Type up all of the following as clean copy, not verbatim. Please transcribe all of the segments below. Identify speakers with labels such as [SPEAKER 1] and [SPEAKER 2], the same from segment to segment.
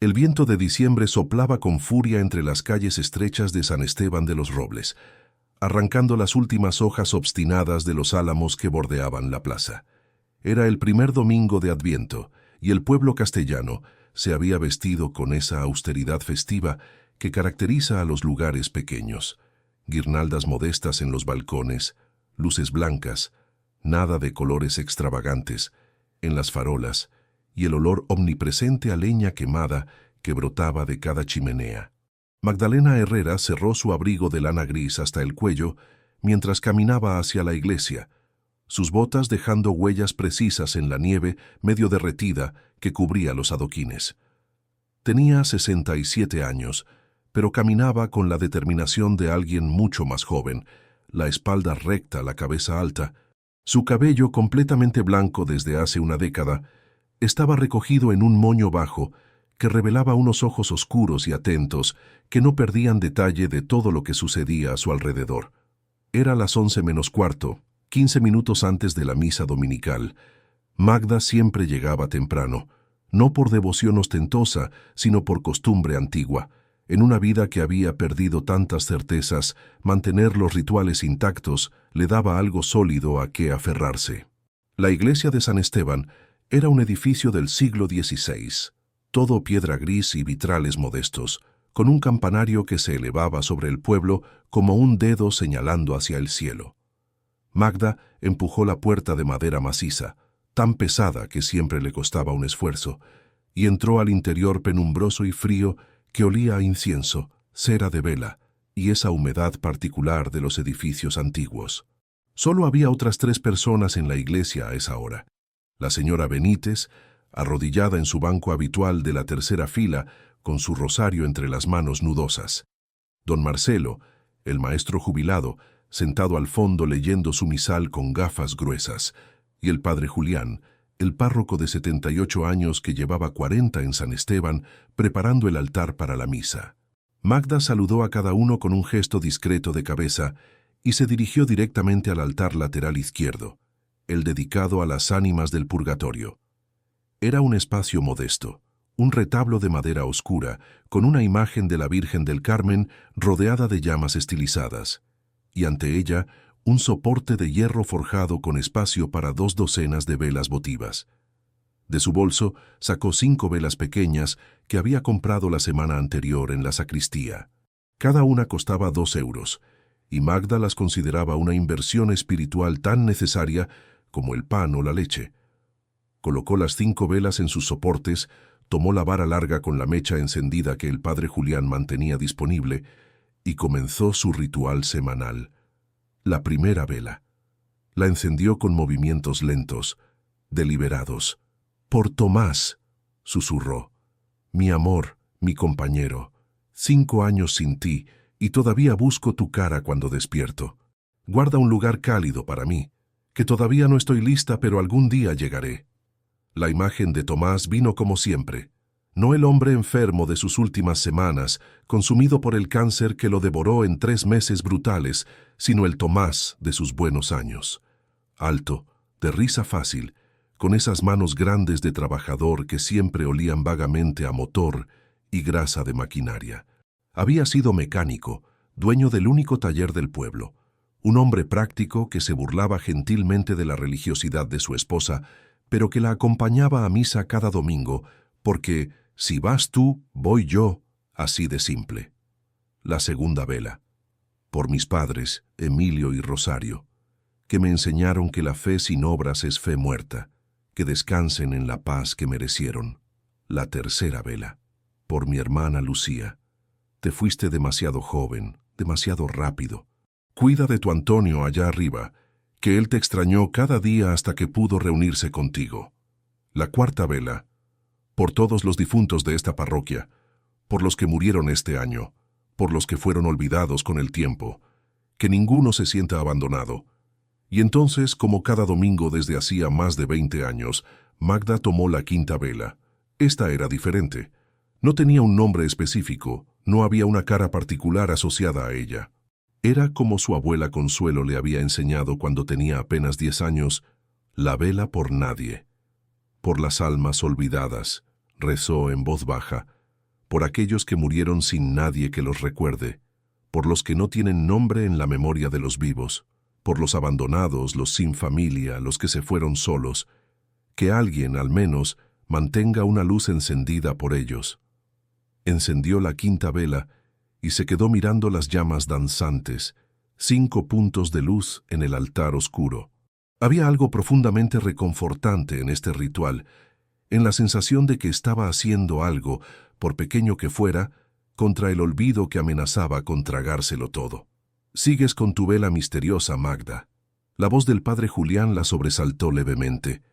[SPEAKER 1] El viento de diciembre soplaba con furia entre las calles estrechas de San Esteban de los Robles, arrancando las últimas hojas obstinadas de los álamos que bordeaban la plaza. Era el primer domingo de Adviento, y el pueblo castellano se había vestido con esa austeridad festiva que caracteriza a los lugares pequeños. Guirnaldas modestas en los balcones, luces blancas, nada de colores extravagantes, en las farolas, y el olor omnipresente a leña quemada que brotaba de cada chimenea. Magdalena Herrera cerró su abrigo de lana gris hasta el cuello mientras caminaba hacia la iglesia, sus botas dejando huellas precisas en la nieve medio derretida que cubría los adoquines. Tenía 67 años, pero caminaba con la determinación de alguien mucho más joven, la espalda recta, la cabeza alta. Su cabello, completamente blanco desde hace una década, estaba recogido en un moño bajo que revelaba unos ojos oscuros y atentos que no perdían detalle de todo lo que sucedía a su alrededor. Era las 11 menos cuarto, 15 minutos antes de la misa dominical. Magda siempre llegaba temprano, no por devoción ostentosa, sino por costumbre antigua. En una vida que había perdido tantas certezas, mantener los rituales intactos le daba algo sólido a qué aferrarse. La iglesia de San Esteban era un edificio del siglo XVI, todo piedra gris y vitrales modestos, con un campanario que se elevaba sobre el pueblo como un dedo señalando hacia el cielo. Magda empujó la puerta de madera maciza, tan pesada que siempre le costaba un esfuerzo, y entró al interior penumbroso y frío que olía a incienso, cera de vela y esa humedad particular de los edificios antiguos. Solo había otras 3 personas en la iglesia a esa hora. La señora Benítez, arrodillada en su banco habitual de la tercera fila, con su rosario entre las manos nudosas. Don Marcelo, el maestro jubilado, sentado al fondo leyendo su misal con gafas gruesas, y el padre Julián, el párroco de 78 años que llevaba 40 en San Esteban, preparando el altar para la misa. Magda saludó a cada uno con un gesto discreto de cabeza y se dirigió directamente al altar lateral izquierdo, el dedicado a las ánimas del purgatorio. Era un espacio modesto, un retablo de madera oscura, con una imagen de la Virgen del Carmen rodeada de llamas estilizadas, y ante ella un soporte de hierro forjado con espacio para 2 docenas de velas votivas. De su bolso sacó 5 velas pequeñas que había comprado la semana anterior en la sacristía. Cada una costaba 2 euros, y Magda las consideraba una inversión espiritual tan necesaria como el pan o la leche. Colocó las 5 velas en sus soportes, tomó la vara larga con la mecha encendida que el padre Julián mantenía disponible y comenzó su ritual semanal. La primera vela. La encendió con movimientos lentos, deliberados. «Por Tomás», susurró. «Mi amor, mi compañero. 5 años sin ti y todavía busco tu cara cuando despierto. Guarda un lugar cálido para mí, que todavía no estoy lista, pero algún día llegaré». La imagen de Tomás vino como siempre, no el hombre enfermo de sus últimas semanas, consumido por el cáncer que lo devoró en 3 meses brutales, sino el Tomás de sus buenos años. Alto, de risa fácil, con esas manos grandes de trabajador que siempre olían vagamente a motor y grasa de maquinaria. Había sido mecánico, dueño del único taller del pueblo, un hombre práctico que se burlaba gentilmente de la religiosidad de su esposa, pero que la acompañaba a misa cada domingo, porque si vas tú, voy yo, así de simple. La segunda vela. Por mis padres, Emilio y Rosario, que me enseñaron que la fe sin obras es fe muerta, que descansen en la paz que merecieron. La tercera vela. Por mi hermana Lucía. Te fuiste demasiado joven, demasiado rápido. Cuida de tu Antonio allá arriba, que él te extrañó cada día hasta que pudo reunirse contigo. La cuarta vela. Por todos los difuntos de esta parroquia, por los que murieron este año, por los que fueron olvidados con el tiempo, que ninguno se sienta abandonado. Y entonces, como cada domingo desde hacía más de 20 años, Magda tomó la quinta vela. Esta era diferente. No tenía un nombre específico, no había una cara particular asociada a ella. Era como su abuela Consuelo le había enseñado cuando tenía apenas 10 años, la vela por nadie. Por las almas olvidadas, rezó en voz baja, por aquellos que murieron sin nadie que los recuerde, por los que no tienen nombre en la memoria de los vivos, por los abandonados, los sin familia, los que se fueron solos, que alguien, al menos, mantenga una luz encendida por ellos. Encendió la quinta vela y se quedó mirando las llamas danzantes, 5 puntos de luz en el altar oscuro. Había algo profundamente reconfortante en este ritual, en la sensación de que estaba haciendo algo, por pequeño que fuera, contra el olvido que amenazaba con tragárselo todo. «Sigues con tu vela misteriosa, Magda». La voz del padre Julián la sobresaltó levemente.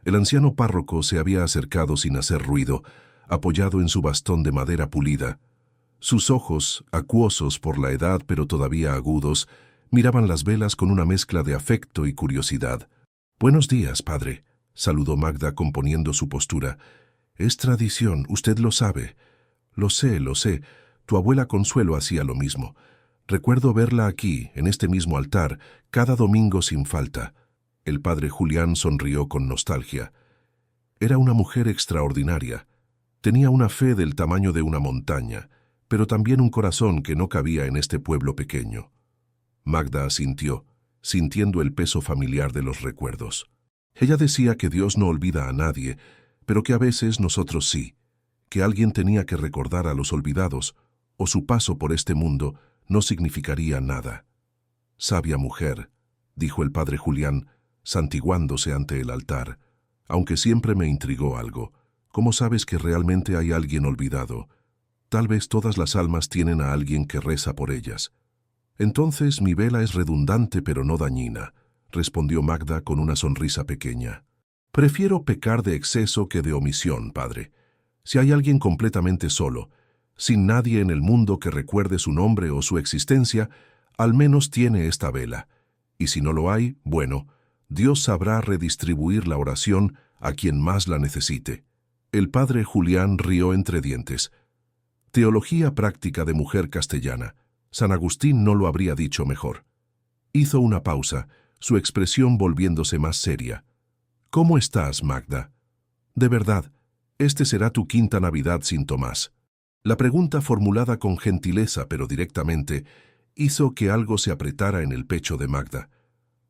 [SPEAKER 1] El anciano párroco se había acercado sin hacer ruido, apoyado en su bastón de madera pulida. Sus ojos, acuosos por la edad pero todavía agudos, miraban las velas con una mezcla de afecto y curiosidad. «Buenos días, padre», saludó Magda componiendo su postura. «Es tradición, usted lo sabe». Lo sé. Tu abuela Consuelo hacía lo mismo. Recuerdo verla aquí, en este mismo altar, cada domingo sin falta». El padre Julián sonrió con nostalgia. Era una mujer extraordinaria. Tenía una fe del tamaño de una montaña, pero también un corazón que no cabía en este pueblo pequeño. Magda asintió, sintiendo el peso familiar de los recuerdos. Ella decía que Dios no olvida a nadie, pero que a veces nosotros sí, que alguien tenía que recordar a los olvidados, o su paso por este mundo no significaría nada. «Sabia mujer», dijo el padre Julián, santiguándose ante el altar, «aunque siempre me intrigó algo. ¿Cómo sabes que realmente hay alguien olvidado? Tal vez todas las almas tienen a alguien que reza por ellas». «Entonces mi vela es redundante pero no dañina», respondió Magda con una sonrisa pequeña. «Prefiero pecar de exceso que de omisión, padre. Si hay alguien completamente solo, sin nadie en el mundo que recuerde su nombre o su existencia, al menos tiene esta vela. Y si no lo hay, bueno, Dios sabrá redistribuir la oración a quien más la necesite». El padre Julián rió entre dientes. Teología práctica de mujer castellana. San Agustín no lo habría dicho mejor. Hizo una pausa, su expresión volviéndose más seria. «¿Cómo estás, Magda? De verdad, este será tu quinta Navidad sin Tomás». La pregunta, formulada con gentileza pero directamente, hizo que algo se apretara en el pecho de Magda.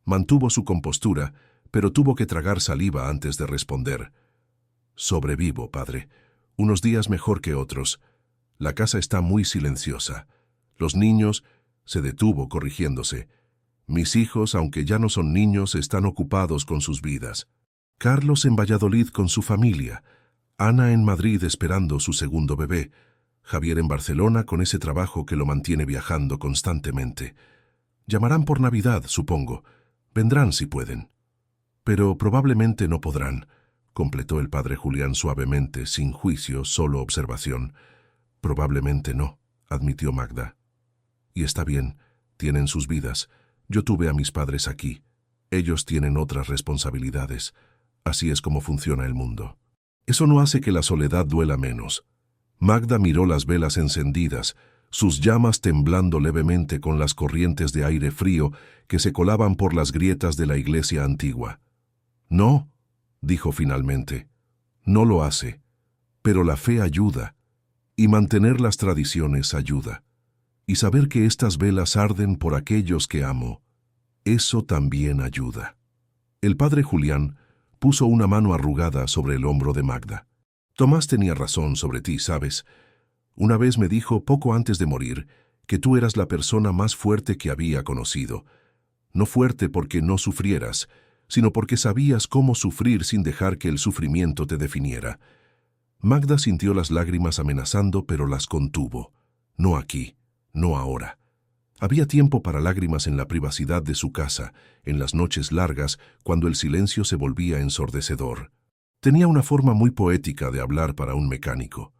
[SPEAKER 1] Mantuvo su compostura, pero tuvo que tragar saliva antes de responder. «Sobrevivo, padre. Unos días mejor que otros. La casa está muy silenciosa. Los niños», se detuvo corrigiéndose. «Mis hijos, aunque ya no son niños, están ocupados con sus vidas. Carlos en Valladolid con su familia, Ana en Madrid esperando su segundo bebé, Javier en Barcelona con ese trabajo que lo mantiene viajando constantemente. Llamarán por Navidad, supongo. Vendrán si pueden». «Pero probablemente no podrán», completó el padre Julián suavemente, sin juicio, solo observación. «Probablemente no», admitió Magda. «Y está bien, tienen sus vidas. Yo tuve a mis padres aquí. Ellos tienen otras responsabilidades. Así es como funciona el mundo. Eso no hace que la soledad duela menos». Magda miró las velas encendidas, sus llamas temblando levemente con las corrientes de aire frío que se colaban por las grietas de la iglesia antigua. «No», dijo finalmente, «no lo hace, pero la fe ayuda, y mantener las tradiciones ayuda. Y saber que estas velas arden por aquellos que amo, eso también ayuda». El padre Julián puso una mano arrugada sobre el hombro de Magda. «Tomás tenía razón sobre ti, ¿sabes? Una vez me dijo, poco antes de morir, que tú eras la persona más fuerte que había conocido. No fuerte porque no sufrieras, sino porque sabías cómo sufrir sin dejar que el sufrimiento te definiera». Magda sintió las lágrimas amenazando, pero las contuvo. No aquí, no ahora. Había tiempo para lágrimas en la privacidad de su casa, en las noches largas, cuando el silencio se volvía ensordecedor. Tenía una forma muy poética de hablar para un mecánico,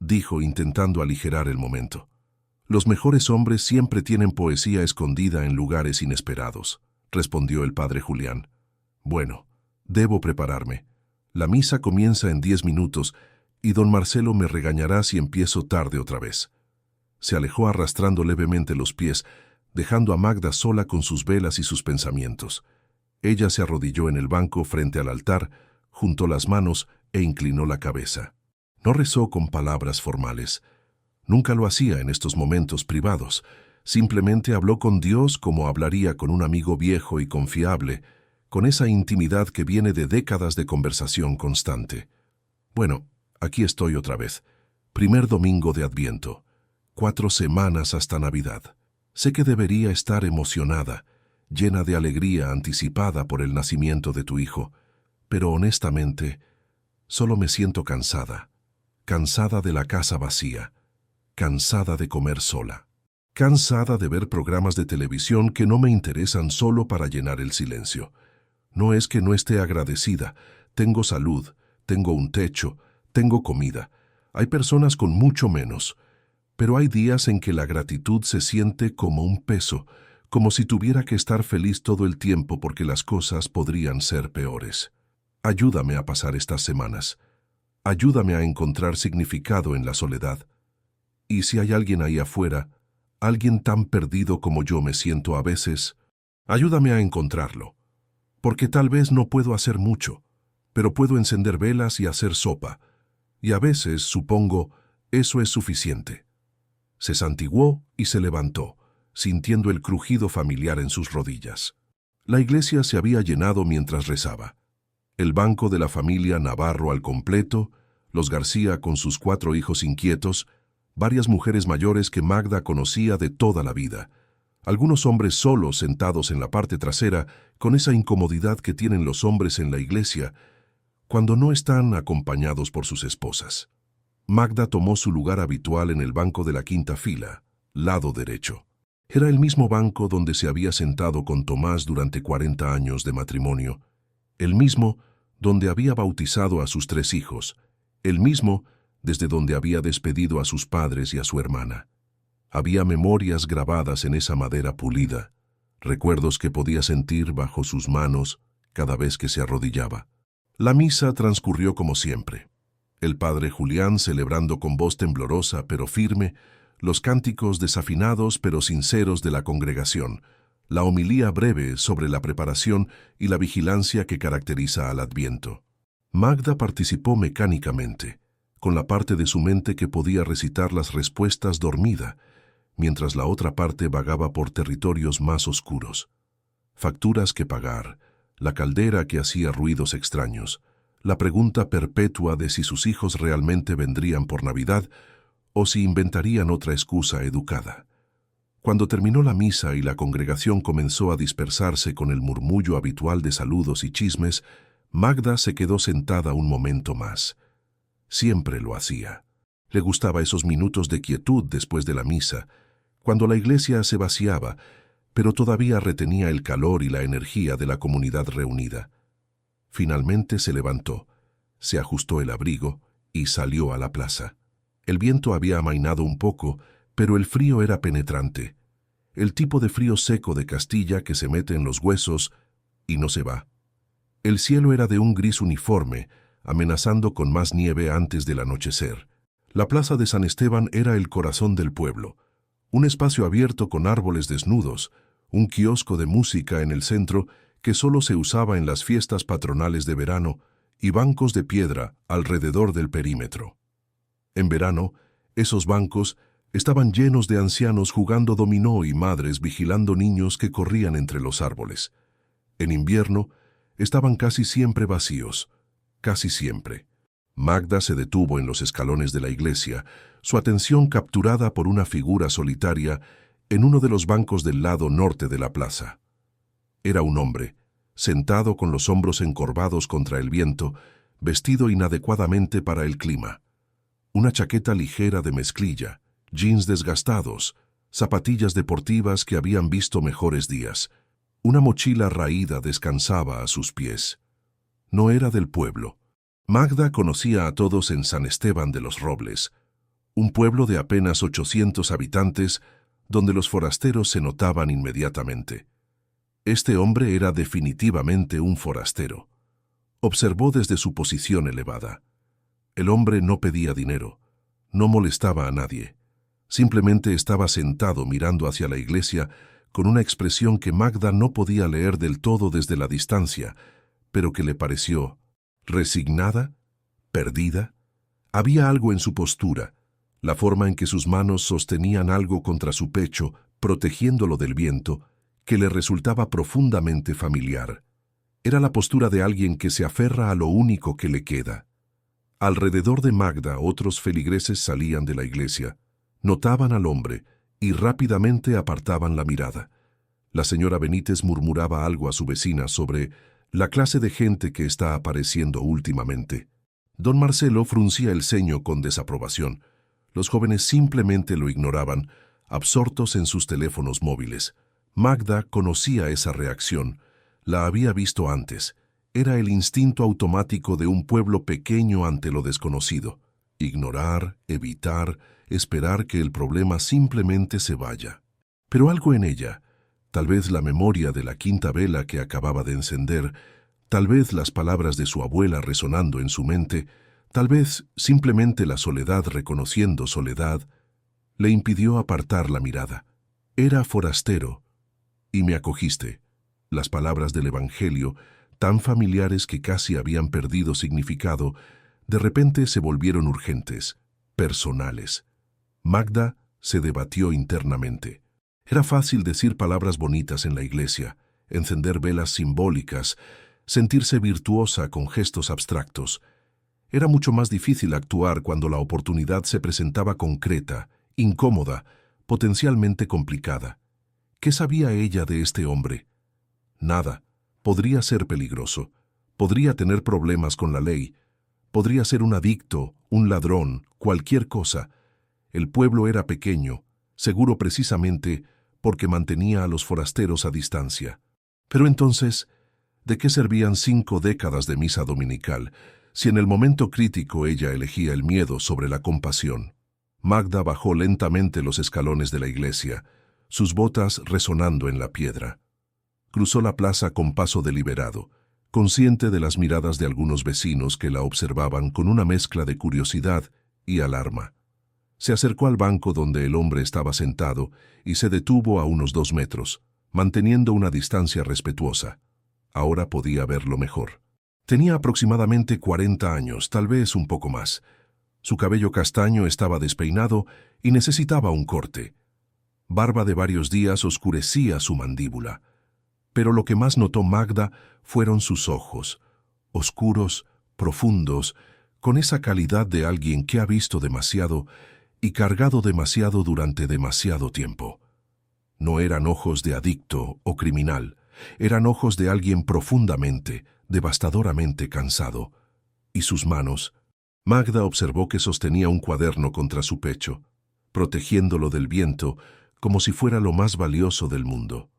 [SPEAKER 1] dijo intentando aligerar el momento. «Los mejores hombres siempre tienen poesía escondida en lugares inesperados», respondió el padre Julián. «Bueno, debo prepararme. La misa comienza en 10 minutos y don Marcelo me regañará si empiezo tarde otra vez». Se alejó arrastrando levemente los pies, dejando a Magda sola con sus velas y sus pensamientos. Ella se arrodilló en el banco frente al altar, juntó las manos e inclinó la cabeza. No rezó con palabras formales. Nunca lo hacía en estos momentos privados. Simplemente habló con Dios como hablaría con un amigo viejo y confiable, con esa intimidad que viene de décadas de conversación constante. Bueno, aquí estoy otra vez. Primer domingo de Adviento. 4 semanas hasta Navidad. Sé que debería estar emocionada, llena de alegría anticipada por el nacimiento de tu hijo, pero honestamente, solo me siento cansada. Cansada de la casa vacía. Cansada de comer sola. Cansada de ver programas de televisión que no me interesan solo para llenar el silencio. No es que no esté agradecida. Tengo salud, tengo un techo, tengo comida. Hay personas con mucho menos. Pero hay días en que la gratitud se siente como un peso, como si tuviera que estar feliz todo el tiempo porque las cosas podrían ser peores. Ayúdame a pasar estas semanas. Ayúdame a encontrar significado en la soledad. Y si hay alguien ahí afuera, alguien tan perdido como yo me siento a veces, ayúdame a encontrarlo. Porque tal vez no puedo hacer mucho, pero puedo encender velas y hacer sopa. Y a veces, supongo, eso es suficiente. Se santiguó y se levantó, sintiendo el crujido familiar en sus rodillas. La iglesia se había llenado mientras rezaba. El banco de la familia Navarro al completo, los García con sus 4 hijos inquietos, varias mujeres mayores que Magda conocía de toda la vida, algunos hombres solos sentados en la parte trasera con esa incomodidad que tienen los hombres en la iglesia cuando no están acompañados por sus esposas. Magda tomó su lugar habitual en el banco de la 5ª fila, lado derecho. Era el mismo banco donde se había sentado con Tomás durante 40 años de matrimonio, el mismo donde había bautizado a sus 3 hijos, el mismo desde donde había despedido a sus padres y a su hermana. Había memorias grabadas en esa madera pulida, recuerdos que podía sentir bajo sus manos cada vez que se arrodillaba. La misa transcurrió como siempre. El padre Julián celebrando con voz temblorosa pero firme, los cánticos desafinados pero sinceros de la congregación, la homilía breve sobre la preparación y la vigilancia que caracteriza al Adviento. Magda participó mecánicamente, con la parte de su mente que podía recitar las respuestas dormida, mientras la otra parte vagaba por territorios más oscuros. Facturas que pagar, la caldera que hacía ruidos extraños, la pregunta perpetua de si sus hijos realmente vendrían por Navidad o si inventarían otra excusa educada. Cuando terminó la misa y la congregación comenzó a dispersarse con el murmullo habitual de saludos y chismes, Magda se quedó sentada un momento más. Siempre lo hacía. Le gustaba esos minutos de quietud después de la misa, cuando la iglesia se vaciaba, pero todavía retenía el calor y la energía de la comunidad reunida. Finalmente se levantó, se ajustó el abrigo y salió a la plaza. El viento había amainado un poco, pero el frío era penetrante. El tipo de frío seco de Castilla que se mete en los huesos y no se va. El cielo era de un gris uniforme, amenazando con más nieve antes del anochecer. La plaza de San Esteban era el corazón del pueblo. Un espacio abierto con árboles desnudos, un kiosco de música en el centro que solo se usaba en las fiestas patronales de verano y bancos de piedra alrededor del perímetro. En verano, esos bancos estaban llenos de ancianos jugando dominó y madres vigilando niños que corrían entre los árboles. En invierno, estaban casi siempre vacíos, casi siempre. Magda se detuvo en los escalones de la iglesia, su atención capturada por una figura solitaria en uno de los bancos del lado norte de la plaza. Era un hombre, sentado con los hombros encorvados contra el viento, vestido inadecuadamente para el clima. Una chaqueta ligera de mezclilla, jeans desgastados, zapatillas deportivas que habían visto mejores días. Una mochila raída descansaba a sus pies. No era del pueblo. Magda conocía a todos en San Esteban de los Robles, un pueblo de apenas 800 habitantes donde los forasteros se notaban inmediatamente. Este hombre era definitivamente un forastero. Observó desde su posición elevada. El hombre no pedía dinero, no molestaba a nadie. Simplemente estaba sentado mirando hacia la iglesia con una expresión que Magda no podía leer del todo desde la distancia, pero que le pareció resignada, perdida, Había algo en su postura, la forma en que sus manos sostenían algo contra su pecho, protegiéndolo del viento, que le resultaba profundamente familiar. Era la postura de alguien que se aferra a lo único que le queda. Alrededor de Magda otros feligreses salían de la iglesia, notaban al hombre y rápidamente apartaban la mirada. La señora Benítez murmuraba algo a su vecina sobre la clase de gente que está apareciendo últimamente. Don Marcelo fruncía el ceño con desaprobación. Los jóvenes simplemente lo ignoraban, absortos en sus teléfonos móviles. Magda conocía esa reacción. La había visto antes. Era el instinto automático de un pueblo pequeño ante lo desconocido. Ignorar, evitar, esperar que el problema simplemente se vaya. Pero algo en ella, tal vez la memoria de la quinta vela que acababa de encender, tal vez las palabras de su abuela resonando en su mente, tal vez simplemente la soledad reconociendo soledad, le impidió apartar la mirada. Era forastero, y me acogiste. Las palabras del Evangelio, tan familiares que casi habían perdido significado, de repente se volvieron urgentes, personales. Magda se debatió internamente. Era fácil decir palabras bonitas en la iglesia, encender velas simbólicas, sentirse virtuosa con gestos abstractos. Era mucho más difícil actuar cuando la oportunidad se presentaba concreta, incómoda, potencialmente complicada. ¿Qué sabía ella de este hombre? Nada. Podría ser peligroso. Podría tener problemas con la ley. Podría ser un adicto, un ladrón, cualquier cosa. El pueblo era pequeño, seguro precisamente porque mantenía a los forasteros a distancia. Pero entonces, ¿de qué servían 5 décadas de misa dominical si en el momento crítico ella elegía el miedo sobre la compasión? Magda bajó lentamente los escalones de la iglesia, sus botas resonando en la piedra. Cruzó la plaza con paso deliberado, consciente de las miradas de algunos vecinos que la observaban con una mezcla de curiosidad y alarma. Se acercó al banco donde el hombre estaba sentado y se detuvo a unos 2 metros, manteniendo una distancia respetuosa. Ahora podía verlo mejor. Tenía aproximadamente 40 años, tal vez un poco más. Su cabello castaño estaba despeinado y necesitaba un corte. Barba de varios días oscurecía su mandíbula. Pero lo que más notó Magda fueron sus ojos, oscuros, profundos, con esa calidad de alguien que ha visto demasiado y cargado demasiado durante demasiado tiempo. No eran ojos de adicto o criminal, eran ojos de alguien profundamente, devastadoramente cansado. Y sus manos. Magda observó que sostenía un cuaderno contra su pecho, protegiéndolo del viento como si fuera lo más valioso del mundo.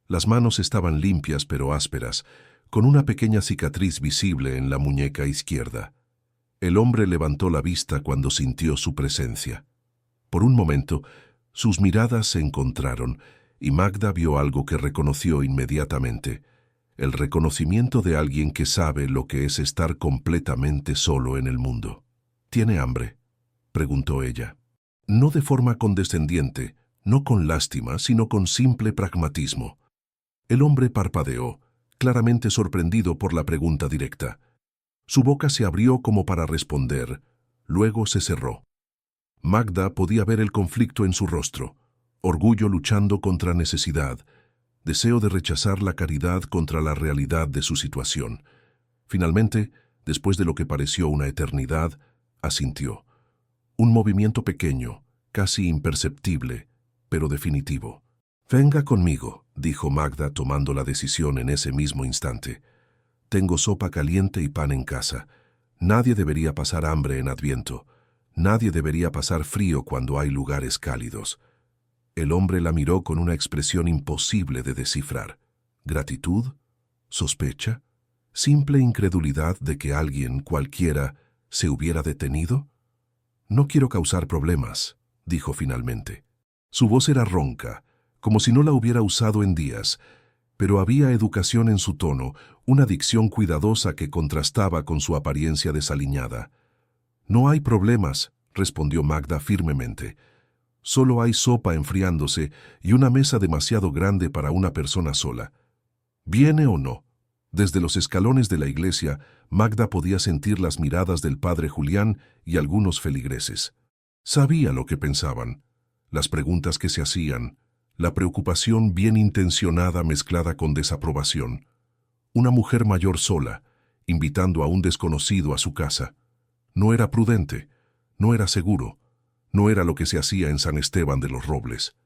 [SPEAKER 1] Las manos estaban limpias pero ásperas, con una pequeña cicatriz visible en la muñeca izquierda. El hombre levantó la vista cuando sintió su presencia. Por un momento, sus miradas se encontraron y Magda vio algo que reconoció inmediatamente, el reconocimiento de alguien que sabe lo que es estar completamente solo en el mundo. ¿Tiene hambre?, preguntó ella. No de forma condescendiente, no con lástima, sino con simple pragmatismo. El hombre parpadeó, claramente sorprendido por la pregunta directa. Su boca se abrió como para responder, luego se cerró. Magda podía ver el conflicto en su rostro, orgullo luchando contra necesidad, deseo de rechazar la caridad contra la realidad de su situación. Finalmente, después de lo que pareció una eternidad, asintió. Un movimiento pequeño, casi imperceptible, pero definitivo. «Venga conmigo», dijo Magda tomando la decisión en ese mismo instante. «Tengo sopa caliente y pan en casa. Nadie debería pasar hambre en Adviento. Nadie debería pasar frío cuando hay lugares cálidos». El hombre la miró con una expresión imposible de descifrar. ¿Gratitud? ¿Sospecha? ¿Simple incredulidad de que alguien, cualquiera, se hubiera detenido? «No quiero causar problemas», dijo finalmente. Su voz era ronca, como si no la hubiera usado en días, pero había educación en su tono, una dicción cuidadosa que contrastaba con su apariencia desaliñada. «No hay problemas», respondió Magda firmemente. «Solo hay sopa enfriándose y una mesa demasiado grande para una persona sola. ¿Viene o no?» Desde los escalones de la iglesia, Magda podía sentir las miradas del padre Julián y algunos feligreses. Sabía lo que pensaban, las preguntas que se hacían, la preocupación bien intencionada mezclada con desaprobación. Una mujer mayor sola, invitando a un desconocido a su casa. No era prudente, no era seguro, no era lo que se hacía en San Esteban de los Robles.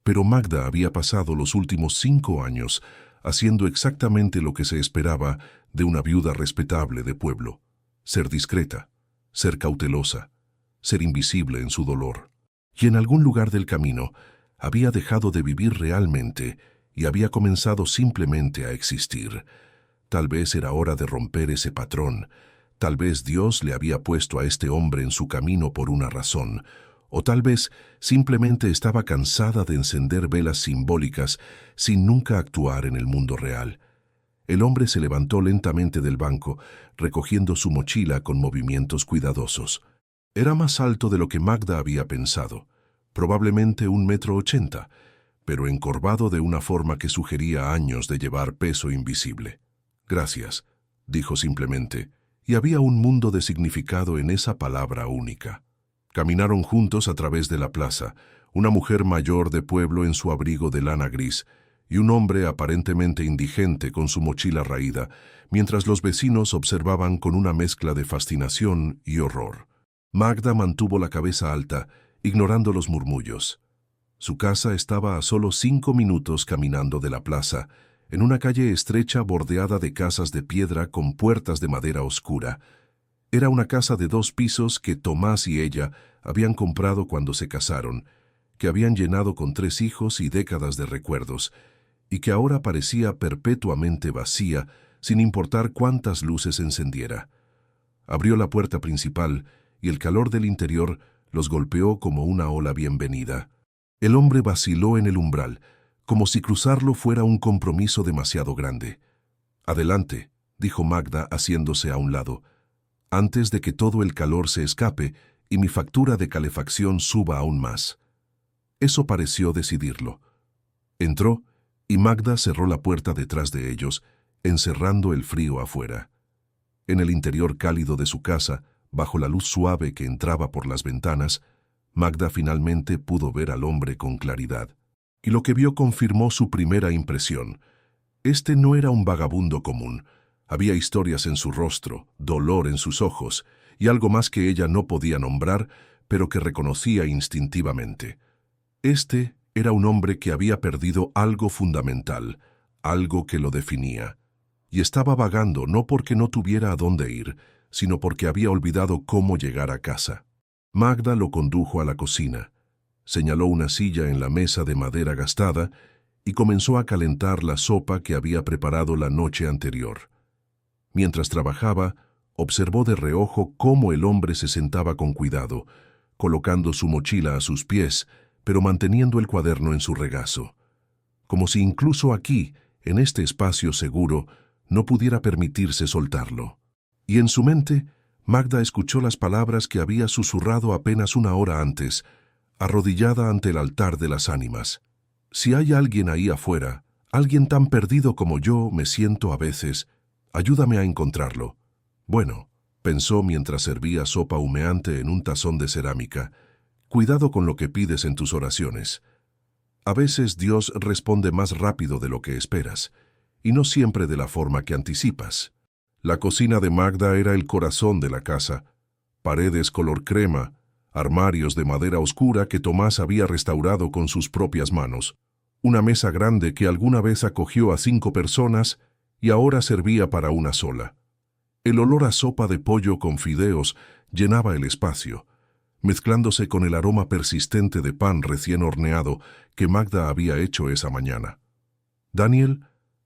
[SPEAKER 1] Pero Magda había pasado los últimos 5 años haciendo exactamente lo que se esperaba de una viuda respetable de pueblo: ser discreta, ser cautelosa, ser invisible en su dolor. Y en algún lugar del camino había dejado de vivir realmente y había comenzado simplemente a existir. Tal vez era hora de romper ese patrón. Tal vez Dios le había puesto a este hombre en su camino por una razón, o tal vez simplemente estaba cansada de encender velas simbólicas sin nunca actuar en el mundo real. El hombre se levantó lentamente del banco, recogiendo su mochila con movimientos cuidadosos. Era más alto de lo que Magda había pensado, probablemente 1,80 m, pero encorvado de una forma que sugería años de llevar peso invisible. «Gracias», dijo simplemente, y había un mundo de significado en esa palabra única. Caminaron juntos a través de la plaza, una mujer mayor de pueblo en su abrigo de lana gris y un hombre aparentemente indigente con su mochila raída, mientras los vecinos observaban con una mezcla de fascinación y horror. Magda mantuvo la cabeza alta, ignorando los murmullos. Su casa estaba a solo 5 minutos caminando de la plaza, en una calle estrecha bordeada de casas de piedra con puertas de madera oscura. Era una casa de 2 pisos que Tomás y ella habían comprado cuando se casaron, que habían llenado con 3 hijos y décadas de recuerdos, y que ahora parecía perpetuamente vacía, sin importar cuántas luces encendiera. Abrió la puerta principal, y el calor del interior los golpeó como una ola bienvenida. El hombre vaciló en el umbral, como si cruzarlo fuera un compromiso demasiado grande. «Adelante», dijo Magda haciéndose a un lado, «antes de que todo el calor se escape y mi factura de calefacción suba aún más». Eso pareció decidirlo. Entró, y Magda cerró la puerta detrás de ellos, encerrando el frío afuera. En el interior cálido de su casa, bajo la luz suave que entraba por las ventanas, Magda finalmente pudo ver al hombre con claridad. Y lo que vio confirmó su primera impresión. Este no era un vagabundo común. Había historias en su rostro, dolor en sus ojos, y algo más que ella no podía nombrar, pero que reconocía instintivamente. Este era un hombre que había perdido algo fundamental, algo que lo definía. Y estaba vagando no porque no tuviera a dónde ir, sino porque había olvidado cómo llegar a casa. Magda lo condujo a la cocina. Señaló una silla en la mesa de madera gastada y comenzó a calentar la sopa que había preparado la noche anterior. Mientras trabajaba, observó de reojo cómo el hombre se sentaba con cuidado, colocando su mochila a sus pies, pero manteniendo el cuaderno en su regazo. Como si incluso aquí, en este espacio seguro, no pudiera permitirse soltarlo. Y en su mente, Magda escuchó las palabras que había susurrado apenas una hora antes, arrodillada ante el altar de las ánimas. «Si hay alguien ahí afuera, alguien tan perdido como yo me siento a veces, ayúdame a encontrarlo». «Bueno», pensó mientras servía sopa humeante en un tazón de cerámica, «cuidado con lo que pides en tus oraciones. A veces Dios responde más rápido de lo que esperas, y no siempre de la forma que anticipas». La cocina de Magda era el corazón de la casa. Paredes color crema, armarios de madera oscura que Tomás había restaurado con sus propias manos, una mesa grande que alguna vez acogió a 5 personas y ahora servía para una sola. El olor a sopa de pollo con fideos llenaba el espacio, mezclándose con el aroma persistente de pan recién horneado que Magda había hecho esa mañana. Daniel,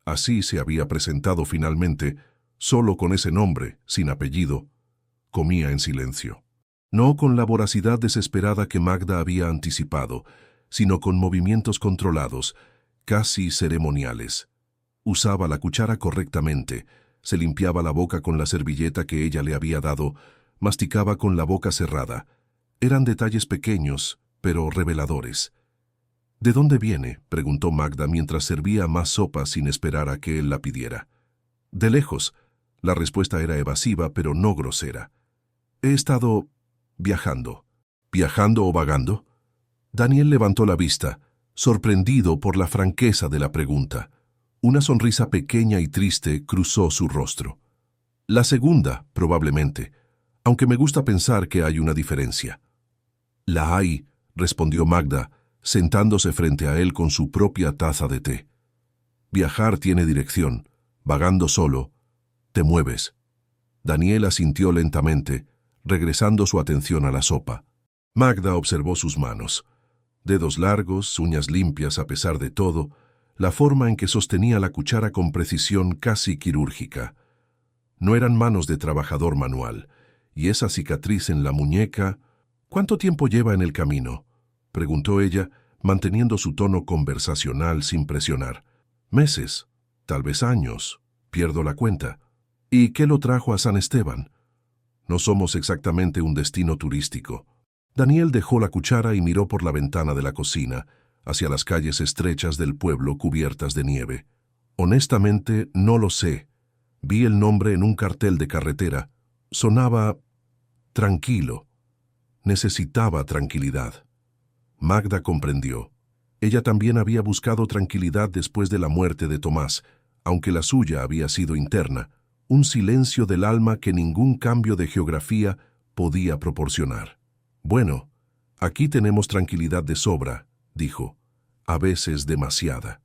[SPEAKER 1] así se había presentado finalmente, solo con ese nombre, sin apellido, comía en silencio. No con la voracidad desesperada que Magda había anticipado, sino con movimientos controlados, casi ceremoniales. Usaba la cuchara correctamente, se limpiaba la boca con la servilleta que ella le había dado, masticaba con la boca cerrada. Eran detalles pequeños, pero reveladores. «¿De dónde viene?», preguntó Magda mientras servía más sopa sin esperar a que él la pidiera. De lejos. La respuesta era evasiva, pero no grosera. He estado viajando. ¿Viajando o vagando? Daniel levantó la vista, sorprendido por la franqueza de la pregunta. Una sonrisa pequeña y triste cruzó su rostro. La segunda, probablemente, aunque me gusta pensar que hay una diferencia. La hay, respondió Magda, sentándose frente a él con su propia taza de té. Viajar tiene dirección. Vagando solo, te mueves. Daniel asintió lentamente, regresando su atención a la sopa. Magda observó sus manos. Dedos largos, uñas limpias a pesar de todo, la forma en que sostenía la cuchara con precisión casi quirúrgica. No eran manos de trabajador manual, y esa cicatriz en la muñeca... ¿Cuánto tiempo lleva en el camino?, preguntó ella, manteniendo su tono conversacional sin presionar. Meses, tal vez años, pierdo la cuenta. ¿Y qué lo trajo a San Esteban? No somos exactamente un destino turístico. Daniel dejó la cuchara y miró por la ventana de la cocina, hacia las calles estrechas del pueblo cubiertas de nieve. Honestamente, no lo sé. Vi el nombre en un cartel de carretera. Sonaba tranquilo. Necesitaba tranquilidad. Magda comprendió. Ella también había buscado tranquilidad después de la muerte de Tomás, aunque la suya había sido interna, un silencio del alma que ningún cambio de geografía podía proporcionar. Bueno, aquí tenemos tranquilidad de sobra, dijo, a veces demasiada.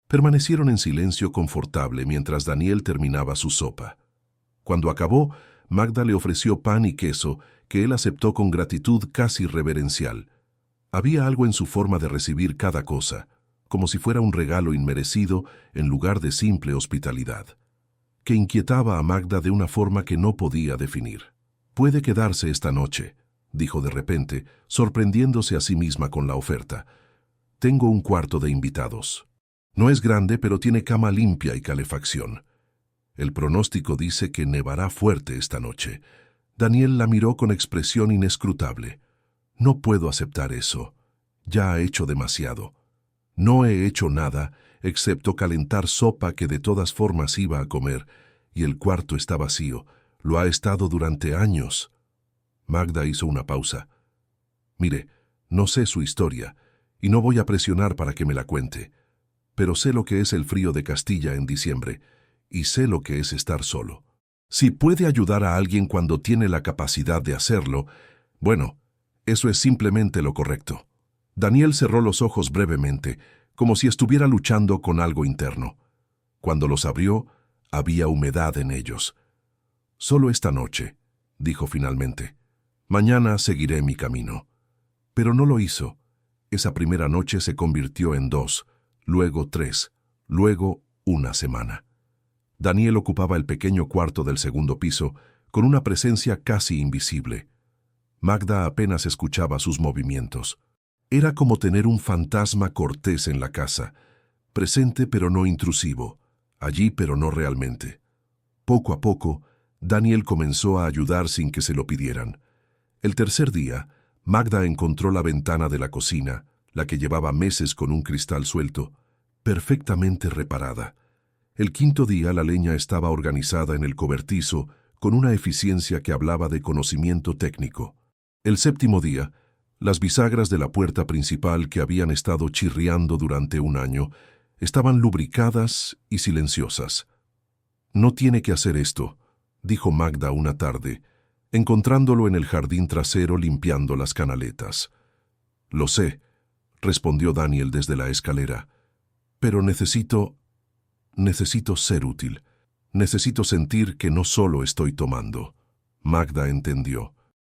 [SPEAKER 1] Permanecieron en silencio confortable mientras Daniel terminaba su sopa. Cuando acabó, Magda le ofreció pan y queso, que él aceptó con gratitud casi reverencial. Había algo en su forma de recibir cada cosa, como si fuera un regalo inmerecido en lugar de simple hospitalidad, que inquietaba a Magda de una forma que no podía definir. «Puede quedarse esta noche», dijo de repente, sorprendiéndose a sí misma con la oferta. «Tengo un cuarto de invitados. No es grande, pero tiene cama limpia y calefacción. El pronóstico dice que nevará fuerte esta noche». Daniel la miró con expresión inescrutable. «No puedo aceptar eso. Ya ha hecho demasiado. No he hecho nada, excepto calentar sopa que de todas formas iba a comer, y el cuarto está vacío. Lo ha estado durante años». Magda hizo una pausa. «Mire, no sé su historia, y no voy a presionar para que me la cuente, pero sé lo que es el frío de Castilla en diciembre, y sé lo que es estar solo. Si puede ayudar a alguien cuando tiene la capacidad de hacerlo, bueno, eso es simplemente lo correcto». Daniel cerró los ojos brevemente, como si estuviera luchando con algo interno. Cuando los abrió, había humedad en ellos. «Solo esta noche», dijo finalmente. «Mañana seguiré mi camino». Pero no lo hizo. Esa primera noche se convirtió en 2, luego 3, luego 1 semana. Daniel ocupaba el pequeño cuarto del segundo piso, con una presencia casi invisible. Magda apenas escuchaba sus movimientos. Era como tener un fantasma cortés en la casa, presente pero no intrusivo, allí pero no realmente. Poco a poco, Daniel comenzó a ayudar sin que se lo pidieran. El tercer día, Magda encontró la ventana de la cocina, la que llevaba meses con un cristal suelto, perfectamente reparada. El quinto día la leña estaba organizada en el cobertizo con una eficiencia que hablaba de conocimiento técnico. El séptimo día, las bisagras de la puerta principal que habían estado chirriando durante un año estaban lubricadas y silenciosas. «No tiene que hacer esto», dijo Magda una tarde, encontrándolo en el jardín trasero limpiando las canaletas. «Lo sé», respondió Daniel desde la escalera, «pero necesito ser útil. Necesito sentir que no solo estoy tomando». Magda entendió.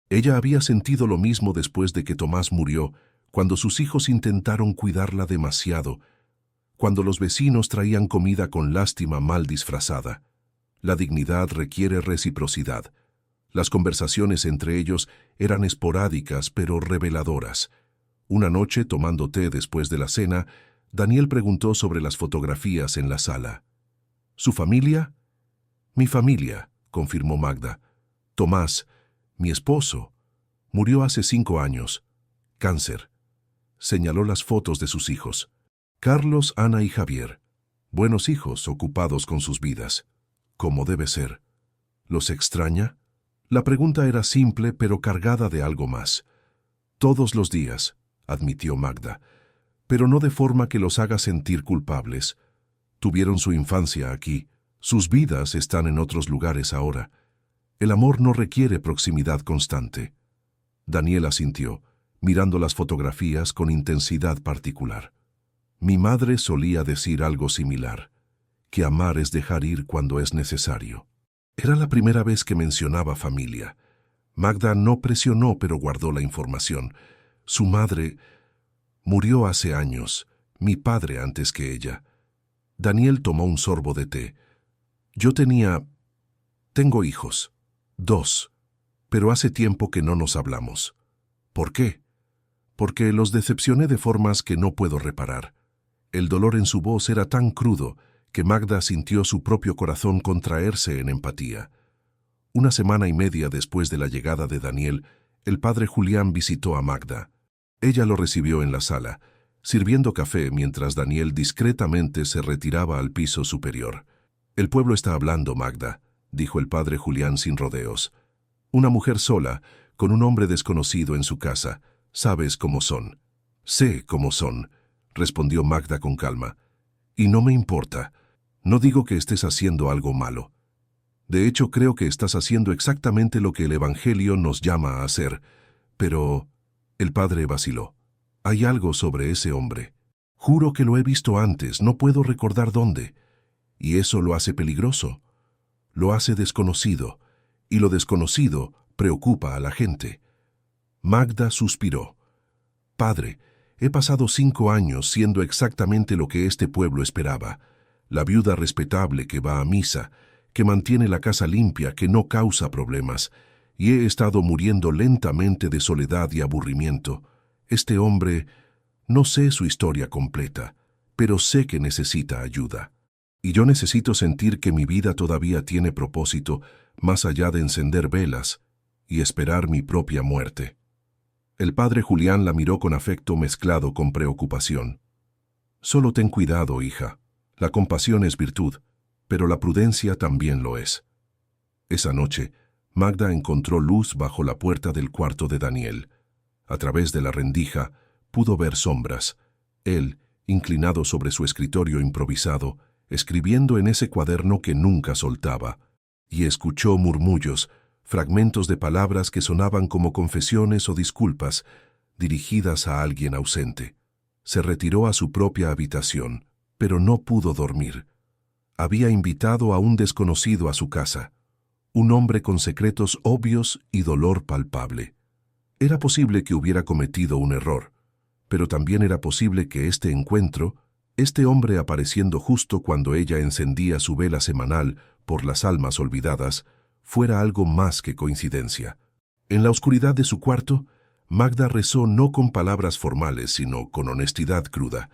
[SPEAKER 1] Ella había sentido lo mismo después de que Tomás murió, cuando sus hijos intentaron cuidarla demasiado, cuando los vecinos traían comida con lástima mal disfrazada. La dignidad requiere reciprocidad. Las conversaciones entre ellos eran esporádicas pero reveladoras. Una noche, tomando té después de la cena, Daniel preguntó sobre las fotografías en la sala. «¿Su familia?» «Mi familia», confirmó Magda. «Tomás, mi esposo, murió hace 5 años. Cáncer». Señaló las fotos de sus hijos. Carlos, Ana y Javier. Buenos hijos, ocupados con sus vidas. como debe ser. ¿Los extraña? La pregunta era simple, pero cargada de algo más. Todos los días, admitió Magda, pero no de forma que los haga sentir culpables. Tuvieron su infancia aquí, sus vidas están en otros lugares ahora. El amor no requiere proximidad constante. Daniel asintió, mirando las fotografías con intensidad particular. Mi madre solía decir algo similar, que amar es dejar ir cuando es necesario. Era la primera vez que mencionaba familia. Magda no presionó, pero guardó la información. Su madre murió hace años, mi padre antes que ella. Daniel tomó un sorbo de té. Tengo hijos, 2, pero hace tiempo que no nos hablamos. ¿Por qué? Porque los decepcioné de formas que no puedo reparar. El dolor en su voz era tan crudo que Magda sintió su propio corazón contraerse en empatía. Una semana y media después de la llegada de Daniel, el padre Julián visitó a Magda. Ella lo recibió en la sala, sirviendo café mientras Daniel discretamente se retiraba al piso superior. «El pueblo está hablando, Magda», dijo el padre Julián sin rodeos. «Una mujer sola, con un hombre desconocido en su casa. Sabes cómo son». «Sé cómo son», respondió Magda con calma. «Y no me importa. No digo que estés haciendo algo malo. De hecho, creo que estás haciendo exactamente lo que el Evangelio nos llama a hacer. Pero...» El padre vaciló. «Hay algo sobre ese hombre. Juro que lo he visto antes, no puedo recordar dónde. Y eso lo hace peligroso. Lo hace desconocido. Y lo desconocido preocupa a la gente». Magda suspiró. «Padre, he pasado 5 años siendo exactamente lo que este pueblo esperaba. La viuda respetable que va a misa, que mantiene la casa limpia, que no causa problemas. Y he estado muriendo lentamente de soledad y aburrimiento. Este hombre, no sé su historia completa, pero sé que necesita ayuda. Y yo necesito sentir que mi vida todavía tiene propósito, más allá de encender velas y esperar mi propia muerte». El padre Julián la miró con afecto mezclado con preocupación. «Solo ten cuidado, hija. La compasión es virtud, pero la prudencia también lo es». Esa noche, Magda encontró luz bajo la puerta del cuarto de Daniel. A través de la rendija, pudo ver sombras. Él, inclinado sobre su escritorio improvisado, escribiendo en ese cuaderno que nunca soltaba, y escuchó murmullos, fragmentos de palabras que sonaban como confesiones o disculpas, dirigidas a alguien ausente. Se retiró a su propia habitación, pero no pudo dormir. Había invitado a un desconocido a su casa, un hombre con secretos obvios y dolor palpable. Era posible que hubiera cometido un error, pero también era posible que este encuentro, este hombre apareciendo justo cuando ella encendía su vela semanal por las almas olvidadas, fuera algo más que coincidencia. En la oscuridad de su cuarto, Magda rezó no con palabras formales, sino con honestidad cruda.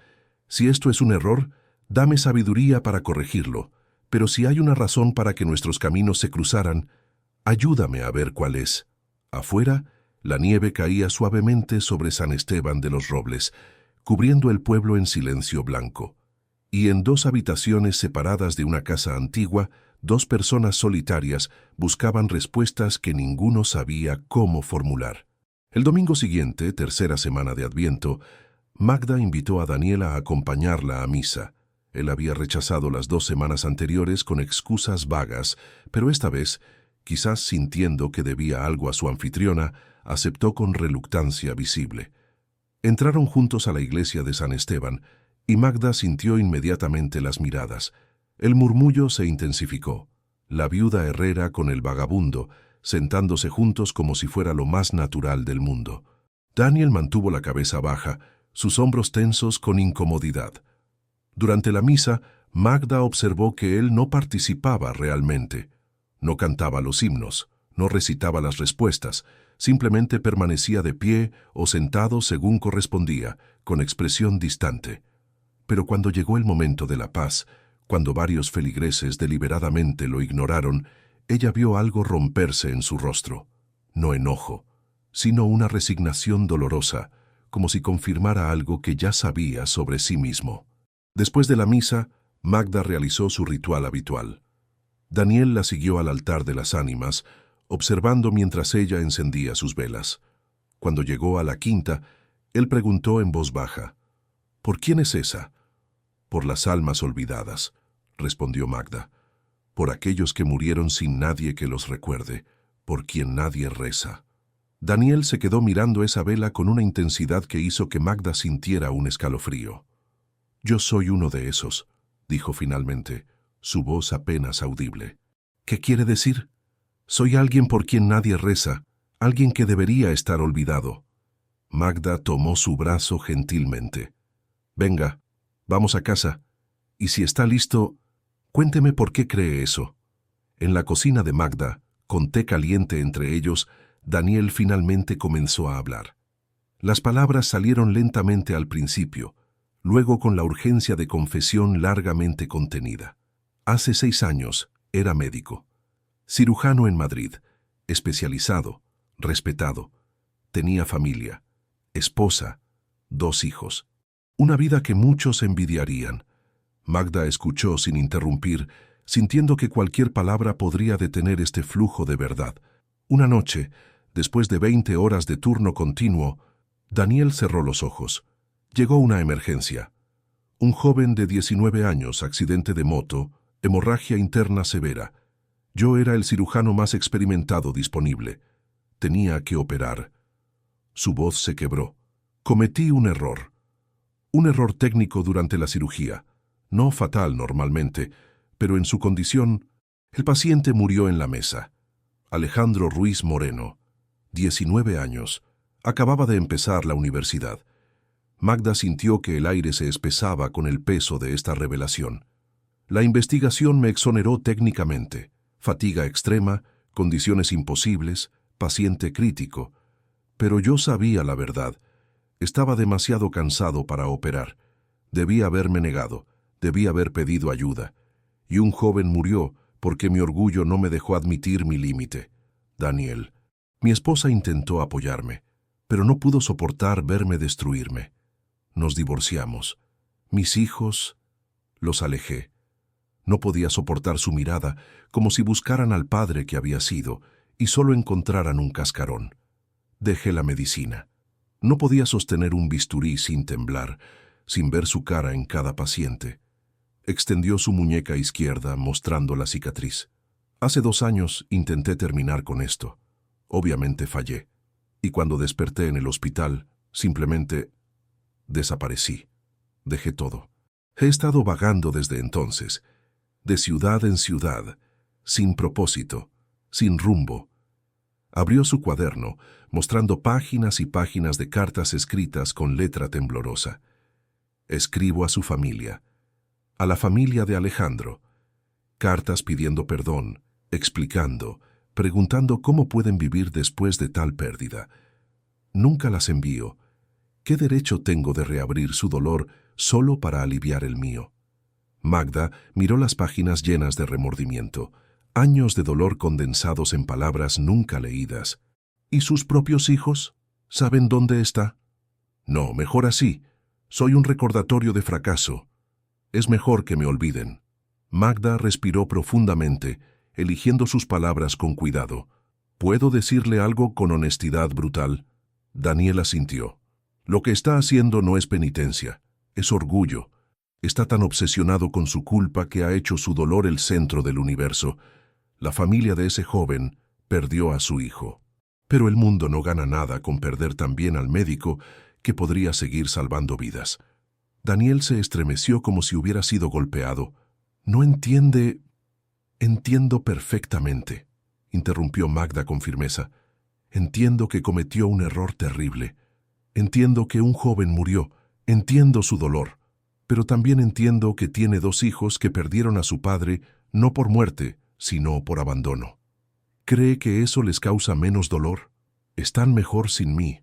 [SPEAKER 1] «Si esto es un error, dame sabiduría para corregirlo, pero si hay una razón para que nuestros caminos se cruzaran, ayúdame a ver cuál es». Afuera, la nieve caía suavemente sobre San Esteban de los Robles, cubriendo el pueblo en silencio blanco. Y en 2 habitaciones separadas de una casa antigua, 2 personas solitarias buscaban respuestas que ninguno sabía cómo formular. El domingo siguiente, tercera semana de Adviento, Magda invitó a Daniel a acompañarla a misa. Él había rechazado las 2 semanas anteriores con excusas vagas, pero esta vez, quizás sintiendo que debía algo a su anfitriona, aceptó con reluctancia visible. Entraron juntos a la iglesia de San Esteban, y Magda sintió inmediatamente las miradas. El murmullo se intensificó. La viuda herrera con el vagabundo, sentándose juntos como si fuera lo más natural del mundo. Daniel mantuvo la cabeza baja, sus hombros tensos con incomodidad. Durante la misa, Magda observó que él no participaba realmente. No cantaba los himnos, no recitaba las respuestas, simplemente permanecía de pie o sentado según correspondía, con expresión distante. Pero cuando llegó el momento de la paz, cuando varios feligreses deliberadamente lo ignoraron, ella vio algo romperse en su rostro. No enojo, sino una resignación dolorosa, como si confirmara algo que ya sabía sobre sí mismo. Después de la misa, Magda realizó su ritual habitual. Daniel la siguió al altar de las ánimas, observando mientras ella encendía sus velas. Cuando llegó a la quinta, él preguntó en voz baja, «¿Por quién es esa?» «Por las almas olvidadas», respondió Magda, «por aquellos que murieron sin nadie que los recuerde, por quien nadie reza». Daniel se quedó mirando esa vela con una intensidad que hizo que Magda sintiera un escalofrío. «Yo soy uno de esos», dijo finalmente, su voz apenas audible. «¿Qué quiere decir? Soy alguien por quien nadie reza, alguien que debería estar olvidado». Magda tomó su brazo gentilmente. «Venga, vamos a casa, y si está listo, cuénteme por qué cree eso». En la cocina de Magda, con té caliente entre ellos, Daniel finalmente comenzó a hablar. Las palabras salieron lentamente al principio, luego con la urgencia de confesión largamente contenida. Hace 6 años era médico, cirujano en Madrid, especializado, respetado. Tenía familia, esposa, 2 hijos. Una vida que muchos envidiarían. Magda escuchó sin interrumpir, sintiendo que cualquier palabra podría detener este flujo de verdad. Una noche, después de 20 horas de turno continuo, Daniel cerró los ojos. Llegó una emergencia. Un joven de 19 años, accidente de moto, hemorragia interna severa. Yo era el cirujano más experimentado disponible. Tenía que operar. Su voz se quebró. Cometí un error. Un error técnico durante la cirugía. No fatal normalmente, pero en su condición, el paciente murió en la mesa. Alejandro Ruiz Moreno, 19 años, acababa de empezar la universidad. Magda sintió que el aire se espesaba con el peso de esta revelación. La investigación me exoneró técnicamente. Fatiga extrema, condiciones imposibles, paciente crítico. Pero yo sabía la verdad. Estaba demasiado cansado para operar. Debía haberme negado, debía haber pedido ayuda. Y un joven murió porque mi orgullo no me dejó admitir mi límite. Daniel. Mi esposa intentó apoyarme, pero no pudo soportar verme destruirme. Nos divorciamos. Mis hijos los alejé. No podía soportar su mirada, como si buscaran al padre que había sido y solo encontraran un cascarón. Dejé la medicina. No podía sostener un bisturí sin temblar, sin ver su cara en cada paciente. Extendió su muñeca izquierda, mostrando la cicatriz. Hace 2 años intenté terminar con esto. Obviamente fallé. Y cuando desperté en el hospital, simplemente desaparecí. Dejé todo. He estado vagando desde entonces, de ciudad en ciudad, sin propósito, sin rumbo. Abrió su cuaderno, mostrando páginas y páginas de cartas escritas con letra temblorosa. Escribo a su familia, a la familia de Alejandro. Cartas pidiendo perdón, explicando, preguntando cómo pueden vivir después de tal pérdida. Nunca las envío. ¿Qué derecho tengo de reabrir su dolor solo para aliviar el mío? Magda miró las páginas llenas de remordimiento, años de dolor condensados en palabras nunca leídas. ¿Y sus propios hijos? ¿Saben dónde está? No, mejor así. Soy un recordatorio de fracaso. Es mejor que me olviden. Magda respiró profundamente, eligiendo sus palabras con cuidado. ¿Puedo decirle algo con honestidad brutal? Daniel asintió. Lo que está haciendo no es penitencia, es orgullo. Está tan obsesionado con su culpa que ha hecho su dolor el centro del universo. La familia de ese joven perdió a su hijo. Pero el mundo no gana nada con perder también al médico que podría seguir salvando vidas. Daniel se estremeció como si hubiera sido golpeado. «No entiende...» «Entiendo perfectamente», interrumpió Magda con firmeza. «Entiendo que cometió un error terrible. Entiendo que un joven murió. Entiendo su dolor. Pero también entiendo que tiene 2 hijos que perdieron a su padre no por muerte, sino por abandono. ¿Cree que eso les causa menos dolor? Están mejor sin mí.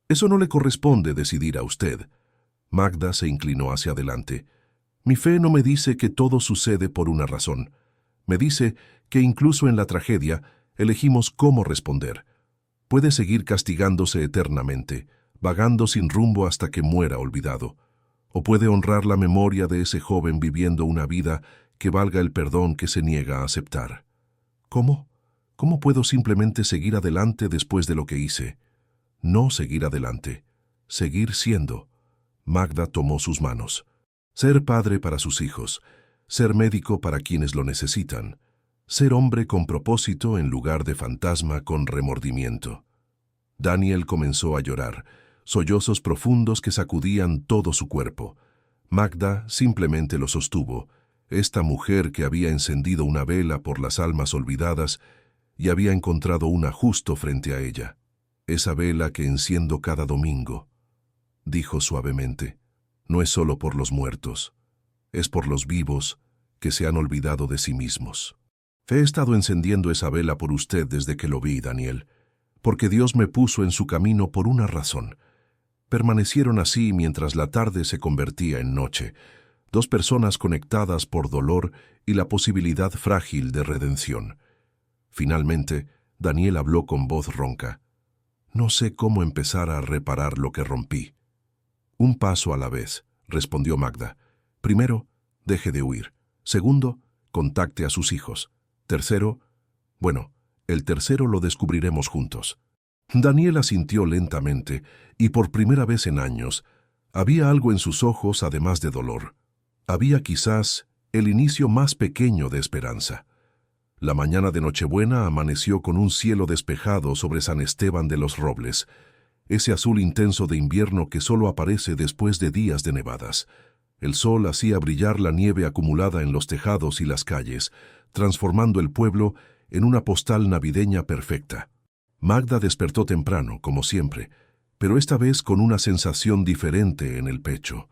[SPEAKER 1] Eso no le corresponde decidir a usted». Magda se inclinó hacia adelante. «Mi fe no me dice que todo sucede por una razón. Me dice que incluso en la tragedia elegimos cómo responder. Puede seguir castigándose eternamente, vagando sin rumbo hasta que muera olvidado. O puede honrar la memoria de ese joven viviendo una vida que valga el perdón que se niega a aceptar. ¿Cómo? ¿Cómo puedo simplemente seguir adelante después de lo que hice? No seguir adelante, seguir siendo. Magda tomó sus manos. Ser padre para sus hijos, ser médico para quienes lo necesitan, ser hombre con propósito en lugar de fantasma con remordimiento. Daniel comenzó a llorar, sollozos profundos que sacudían todo su cuerpo. Magda simplemente lo sostuvo, esta mujer que había encendido una vela por las almas olvidadas y había encontrado una justo frente a ella. Esa vela que enciendo cada domingo, dijo suavemente, no es solo por los muertos, es por los vivos que se han olvidado de sí mismos. He estado encendiendo esa vela por usted desde que lo vi, Daniel, porque Dios me puso en su camino por una razón. Permanecieron así mientras la tarde se convertía en noche, dos personas conectadas por dolor y la posibilidad frágil de redención. Finalmente, Daniel habló con voz ronca. No sé cómo empezar a reparar lo que rompí. Un paso a la vez, respondió Magda. Primero, deje de huir. Segundo, contacte a sus hijos. Tercero, bueno, el tercero lo descubriremos juntos. Daniel asintió lentamente, y por primera vez en años, había algo en sus ojos además de dolor. Había quizás el inicio más pequeño de esperanza. La mañana de Nochebuena amaneció con un cielo despejado sobre San Esteban de los Robles, ese azul intenso de invierno que solo aparece después de días de nevadas. El sol hacía brillar la nieve acumulada en los tejados y las calles, transformando el pueblo en una postal navideña perfecta. Magda despertó temprano, como siempre, pero esta vez con una sensación diferente en el pecho.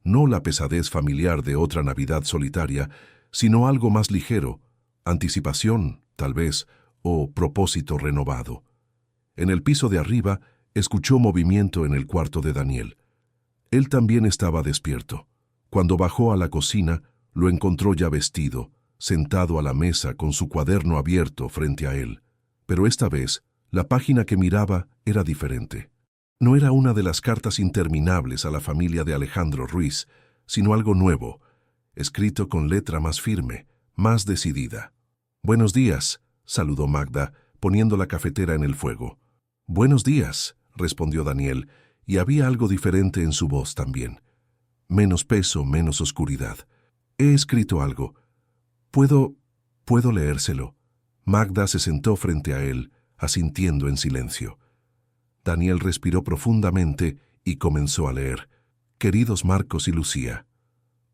[SPEAKER 1] No la pesadez familiar de otra Navidad solitaria, sino algo más ligero, anticipación, tal vez, o propósito renovado. En el piso de arriba, escuchó movimiento en el cuarto de Daniel. Él también estaba despierto. Cuando bajó a la cocina, lo encontró ya vestido, sentado a la mesa con su cuaderno abierto frente a él. Pero esta vez, la página que miraba era diferente. No era una de las cartas interminables a la familia de Alejandro Ruiz, sino algo nuevo, escrito con letra más firme, más decidida. «Buenos días», saludó Magda, poniendo la cafetera en el fuego. «Buenos días», respondió Daniel, y había algo diferente en su voz también. Menos peso, menos oscuridad. «He escrito algo. ¿Puedo leérselo?» Magda se sentó frente a él, asintiendo en silencio. Daniel respiró profundamente y comenzó a leer. «Queridos Marcos y Lucía,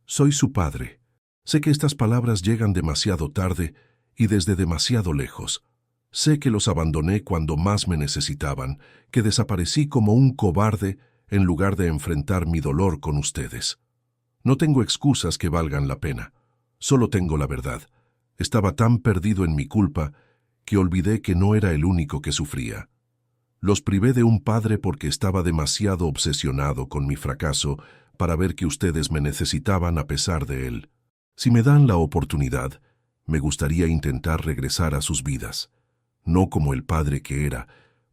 [SPEAKER 1] soy su padre. Sé que estas palabras llegan demasiado tarde y desde demasiado lejos. Sé que los abandoné cuando más me necesitaban, que desaparecí como un cobarde en lugar de enfrentar mi dolor con ustedes. No tengo excusas que valgan la pena. Solo tengo la verdad. Estaba tan perdido en mi culpa que olvidé que no era el único que sufría. Los privé de un padre porque estaba demasiado obsesionado con mi fracaso para ver que ustedes me necesitaban a pesar de él. Si me dan la oportunidad, me gustaría intentar regresar a sus vidas. No como el padre que era,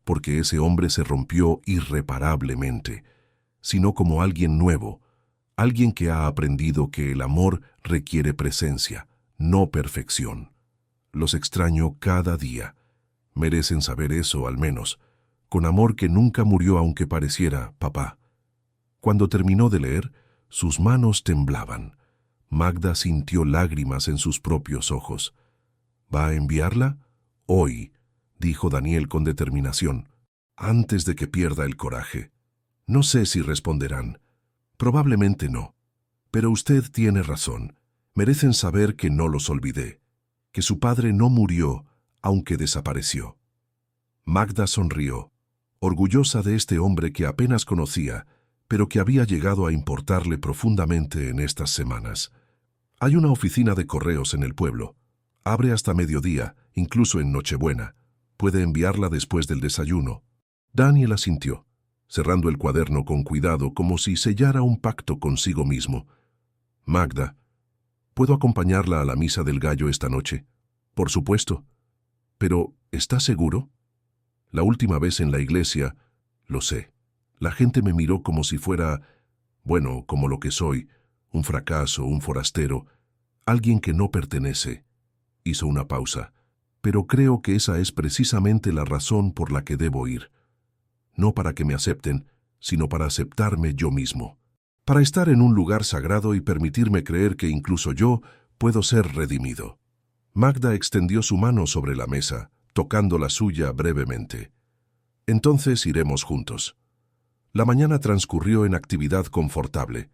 [SPEAKER 1] porque ese hombre se rompió irreparablemente, sino como alguien nuevo, alguien que ha aprendido que el amor requiere presencia, no perfección. Los extraño cada día. Merecen saber eso, al menos, con amor que nunca murió aunque pareciera papá. Cuando terminó de leer, sus manos temblaban. Magda sintió lágrimas en sus propios ojos. «¿Va a enviarla?» «Hoy», dijo Daniel con determinación, «antes de que pierda el coraje. No sé si responderán. Probablemente no. Pero usted tiene razón. Merecen saber que no los olvidé, que su padre no murió, aunque desapareció». Magda sonrió, orgullosa de este hombre que apenas conocía, pero que había llegado a importarle profundamente en estas semanas. «Hay una oficina de correos en el pueblo. Abre hasta mediodía, incluso en Nochebuena. Puede enviarla después del desayuno». Daniel asintió, cerrando el cuaderno con cuidado como si sellara un pacto consigo mismo. «Magda, ¿puedo acompañarla a la misa del gallo esta noche?» «Por supuesto. Pero, ¿está seguro?» «La última vez en la iglesia, lo sé. La gente me miró como si fuera, bueno, como lo que soy, un fracaso, un forastero. alguien que no pertenece. Hizo una pausa. Pero creo que esa es precisamente la razón por la que debo ir. No para que me acepten, sino para aceptarme yo mismo. Para estar en un lugar sagrado y permitirme creer que incluso yo puedo ser redimido. Magda extendió su mano sobre la mesa, tocando la suya brevemente. Entonces iremos juntos. La mañana transcurrió en actividad confortable.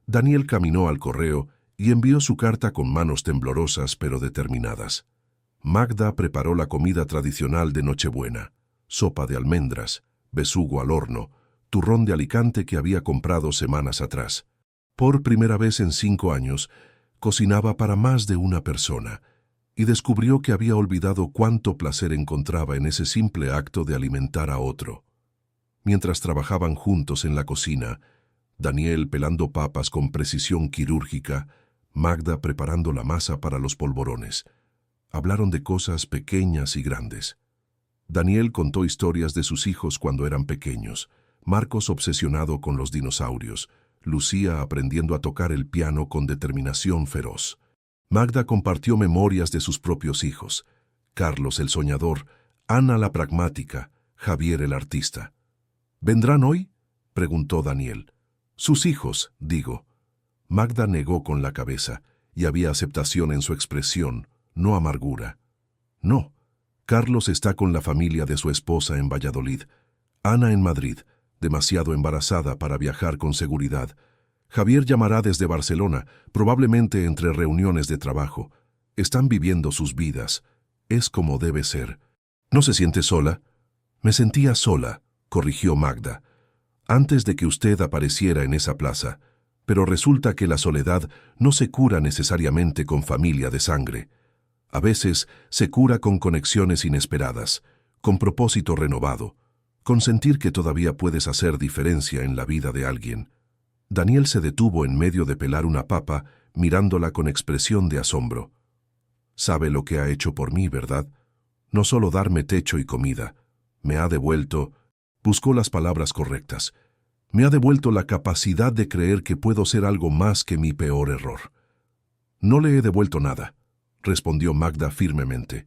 [SPEAKER 1] Daniel caminó al correo y envió su carta con manos temblorosas pero determinadas. Magda preparó la comida tradicional de Nochebuena, sopa de almendras, besugo al horno, turrón de Alicante que había comprado semanas atrás. Por primera vez en 5 años, cocinaba para más de una persona, y descubrió que había olvidado cuánto placer encontraba en ese simple acto de alimentar a otro. Mientras trabajaban juntos en la cocina, Daniel pelando papas con precisión quirúrgica, Magda preparando la masa para los polvorones. Hablaron de cosas pequeñas y grandes. Daniel contó historias de sus hijos cuando eran pequeños, Marcos obsesionado con los dinosaurios, Lucía aprendiendo a tocar el piano con determinación feroz. Magda compartió memorias de sus propios hijos, Carlos el soñador, Ana la pragmática, Javier el artista. ¿Vendrán hoy?, preguntó Daniel. Sus hijos, digo. Magda negó con la cabeza, y había aceptación en su expresión, no amargura. No, Carlos está con la familia de su esposa en Valladolid, Ana en Madrid, demasiado embarazada para viajar con seguridad. Javier llamará desde Barcelona, probablemente entre reuniones de trabajo. Están viviendo sus vidas. Es como debe ser. ¿No se siente sola? Me sentía sola, corrigió Magda, antes de que usted apareciera en esa plaza. Pero resulta que la soledad no se cura necesariamente con familia de sangre. A veces se cura con conexiones inesperadas, con propósito renovado, con sentir que todavía puedes hacer diferencia en la vida de alguien. Daniel se detuvo en medio de pelar una papa, mirándola con expresión de asombro. Sabe lo que ha hecho por mí, ¿verdad? No solo darme techo y comida. Me ha devuelto, buscó las palabras correctas, me ha devuelto la capacidad de creer que puedo ser algo más que mi peor error. No le he devuelto nada, respondió Magda firmemente.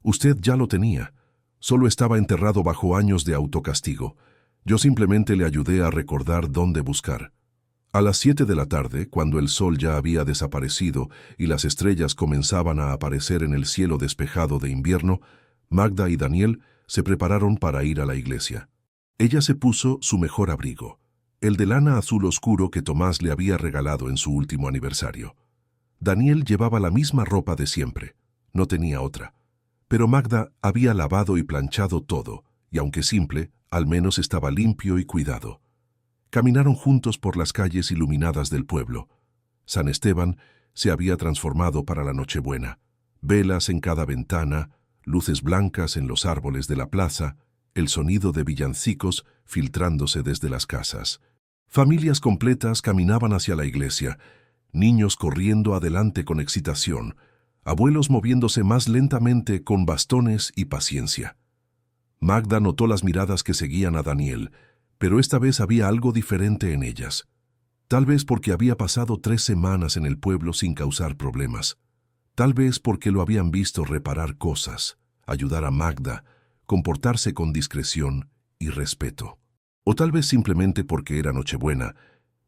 [SPEAKER 1] Usted ya lo tenía. Solo estaba enterrado bajo años de autocastigo. Yo simplemente le ayudé a recordar dónde buscar. A las 7 de la tarde, cuando el sol ya había desaparecido y las estrellas comenzaban a aparecer en el cielo despejado de invierno, Magda y Daniel se prepararon para ir a la iglesia. Ella se puso su mejor abrigo, el de lana azul oscuro que Tomás le había regalado en su último aniversario. Daniel llevaba la misma ropa de siempre, no tenía otra. Pero Magda había lavado y planchado todo, y aunque simple, al menos estaba limpio y cuidado. Caminaron juntos por las calles iluminadas del pueblo. San Esteban se había transformado para la Nochebuena. Velas en cada ventana, luces blancas en los árboles de la plaza, el sonido de villancicos filtrándose desde las casas. Familias completas caminaban hacia la iglesia, niños corriendo adelante con excitación, abuelos moviéndose más lentamente con bastones y paciencia. Magda notó las miradas que seguían a Daniel, pero esta vez había algo diferente en ellas. Tal vez porque había pasado 3 semanas en el pueblo sin causar problemas. Tal vez porque lo habían visto reparar cosas, ayudar a Magda, comportarse con discreción y respeto. O tal vez simplemente porque era Nochebuena,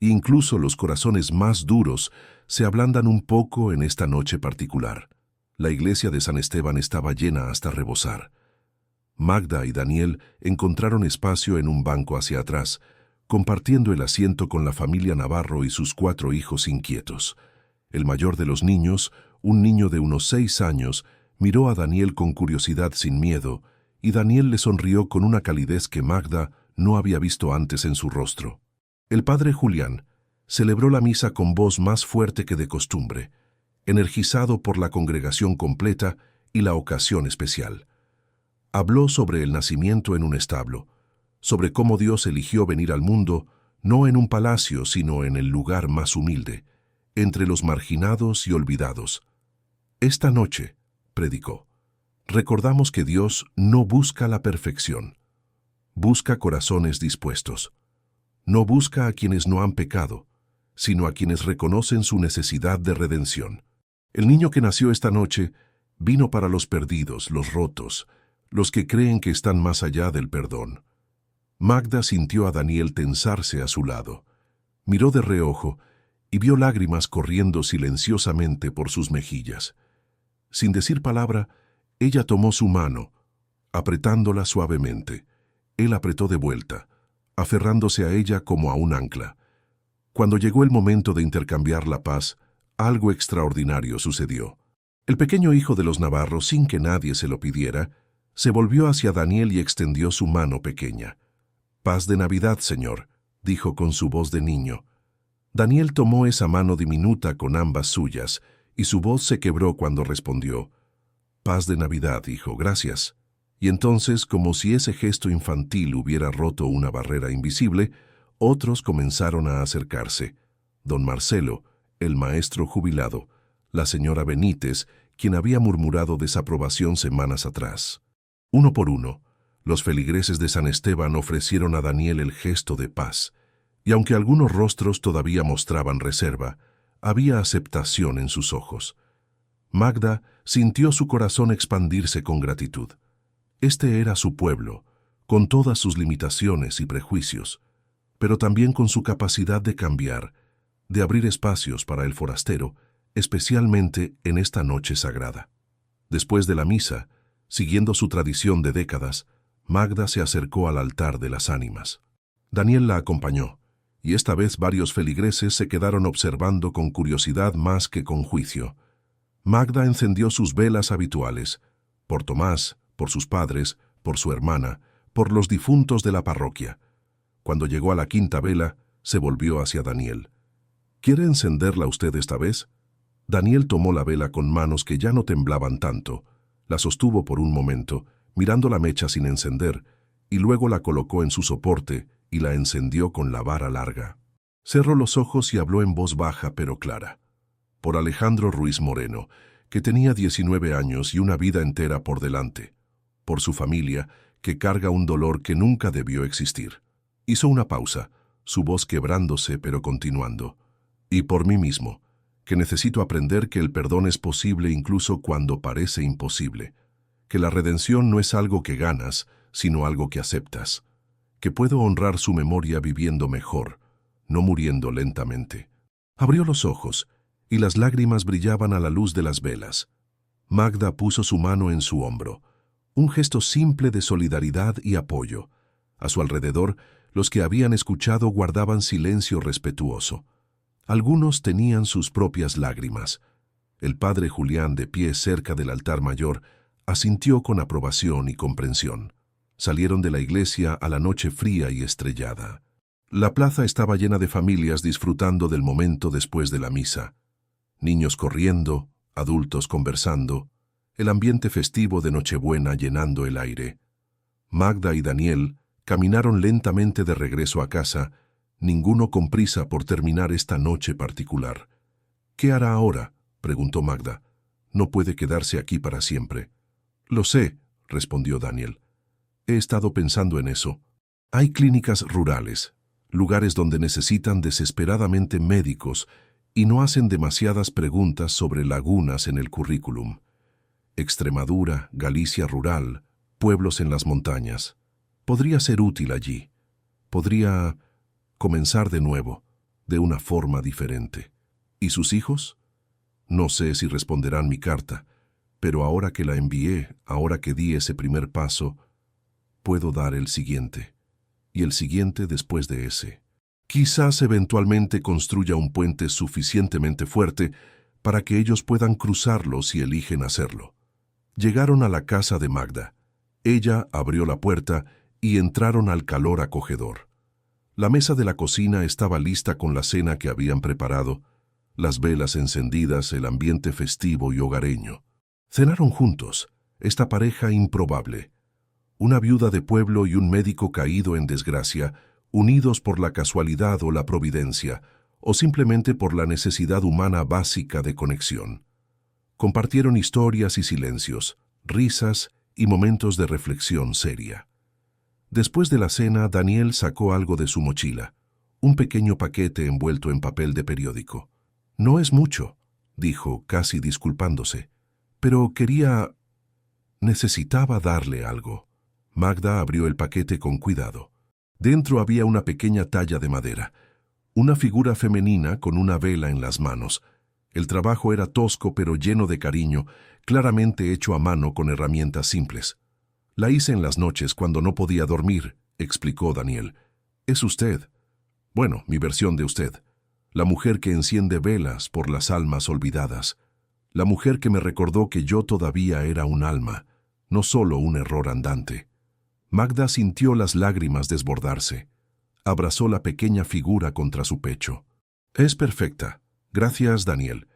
[SPEAKER 1] e incluso los corazones más duros se ablandan un poco en esta noche particular. La iglesia de San Esteban estaba llena hasta rebosar. Magda y Daniel encontraron espacio en un banco hacia atrás, compartiendo el asiento con la familia Navarro y sus 4 hijos inquietos. El mayor de los niños, un niño de unos 6 años, miró a Daniel con curiosidad sin miedo, y Daniel le sonrió con una calidez que Magda no había visto antes en su rostro. El padre Julián celebró la misa con voz más fuerte que de costumbre, energizado por la congregación completa y la ocasión especial. Habló sobre el nacimiento en un establo, sobre cómo Dios eligió venir al mundo no en un palacio, sino en el lugar más humilde, entre los marginados y olvidados. Esta noche, predicó, recordamos que Dios no busca la perfección, busca corazones dispuestos. No busca a quienes no han pecado, sino a quienes reconocen su necesidad de redención. El niño que nació esta noche vino para los perdidos, los rotos, los que creen que están más allá del perdón. Magda sintió a Daniel tensarse a su lado. Miró de reojo y vio lágrimas corriendo silenciosamente por sus mejillas. Sin decir palabra, ella tomó su mano, apretándola suavemente. Él apretó de vuelta, aferrándose a ella como a un ancla. Cuando llegó el momento de intercambiar la paz, algo extraordinario sucedió. El pequeño hijo de los Navarro, sin que nadie se lo pidiera, se volvió hacia Daniel y extendió su mano pequeña. «Paz de Navidad, señor», dijo con su voz de niño. Daniel tomó esa mano diminuta con ambas suyas, y su voz se quebró cuando respondió. «Paz de Navidad, hijo, gracias». Y entonces, como si ese gesto infantil hubiera roto una barrera invisible, otros comenzaron a acercarse. Don Marcelo, el maestro jubilado, la señora Benítez, quien había murmurado desaprobación semanas atrás. Uno por uno, los feligreses de San Esteban ofrecieron a Daniel el gesto de paz, y aunque algunos rostros todavía mostraban reserva, había aceptación en sus ojos. Magda sintió su corazón expandirse con gratitud. Este era su pueblo, con todas sus limitaciones y prejuicios, pero también con su capacidad de cambiar, de abrir espacios para el forastero, especialmente en esta noche sagrada. Después de la misa, siguiendo su tradición de décadas, Magda se acercó al altar de las ánimas. Daniel la acompañó, y esta vez varios feligreses se quedaron observando con curiosidad más que con juicio. Magda encendió sus velas habituales, por Tomás, por sus padres, por su hermana, por los difuntos de la parroquia. Cuando llegó a la quinta vela, se volvió hacia Daniel. «¿Quiere encenderla usted esta vez?» Daniel tomó la vela con manos que ya no temblaban tanto, la sostuvo por un momento, mirando la mecha sin encender, y luego la colocó en su soporte y la encendió con la vara larga. Cerró los ojos y habló en voz baja pero clara. «Por Alejandro Ruiz Moreno, que tenía 19 años y una vida entera por delante. Por su familia, que carga un dolor que nunca debió existir». Hizo una pausa, su voz quebrándose pero continuando. «Y por mí mismo, que necesito aprender que el perdón es posible incluso cuando parece imposible, que la redención no es algo que ganas, sino algo que aceptas, que puedo honrar su memoria viviendo mejor, no muriendo lentamente». Abrió los ojos, y las lágrimas brillaban a la luz de las velas. Magda puso su mano en su hombro, un gesto simple de solidaridad y apoyo. A su alrededor, los que habían escuchado guardaban silencio respetuoso. Algunos tenían sus propias lágrimas. El padre Julián, de pie cerca del altar mayor, asintió con aprobación y comprensión. Salieron de la iglesia a la noche fría y estrellada. La plaza estaba llena de familias disfrutando del momento después de la misa. Niños corriendo, adultos conversando, el ambiente festivo de Nochebuena llenando el aire. Magda y Daniel caminaron lentamente de regreso a casa, ninguno con prisa por terminar esta noche particular. «¿Qué hará ahora?», preguntó Magda. «No puede quedarse aquí para siempre». «Lo sé», respondió Daniel. «He estado pensando en eso. Hay clínicas rurales, lugares donde necesitan desesperadamente médicos y no hacen demasiadas preguntas sobre lagunas en el currículum. Extremadura, Galicia rural, pueblos en las montañas. Podría ser útil allí. Podría comenzar de nuevo, de una forma diferente. ¿Y sus hijos? No sé si responderán mi carta, pero ahora que la envié, ahora que di ese primer paso, puedo dar el siguiente, y el siguiente después de ese. Quizás eventualmente construya un puente suficientemente fuerte para que ellos puedan cruzarlo si eligen hacerlo». Llegaron a la casa de Magda. Ella abrió la puerta y entraron al calor acogedor. La mesa de la cocina estaba lista con la cena que habían preparado, las velas encendidas, el ambiente festivo y hogareño. Cenaron juntos, esta pareja improbable. Una viuda de pueblo y un médico caído en desgracia, unidos por la casualidad o la providencia, o simplemente por la necesidad humana básica de conexión. Compartieron historias y silencios, risas y momentos de reflexión seria. Después de la cena, Daniel sacó algo de su mochila, un pequeño paquete envuelto en papel de periódico. «No es mucho», dijo, casi disculpándose. Pero necesitaba darle algo. Magda abrió el paquete con cuidado. Dentro había una pequeña talla de madera, una figura femenina con una vela en las manos. El trabajo era tosco pero lleno de cariño, claramente hecho a mano con herramientas simples. La hice en las noches cuando no podía dormir, explicó Daniel. Es usted. Bueno, mi versión de usted. La mujer que enciende velas por las almas olvidadas. La mujer que me recordó que yo todavía era un alma, no solo un error andante. Magda sintió las lágrimas desbordarse. Abrazó la pequeña figura contra su pecho. Es perfecta. Gracias, Daniel.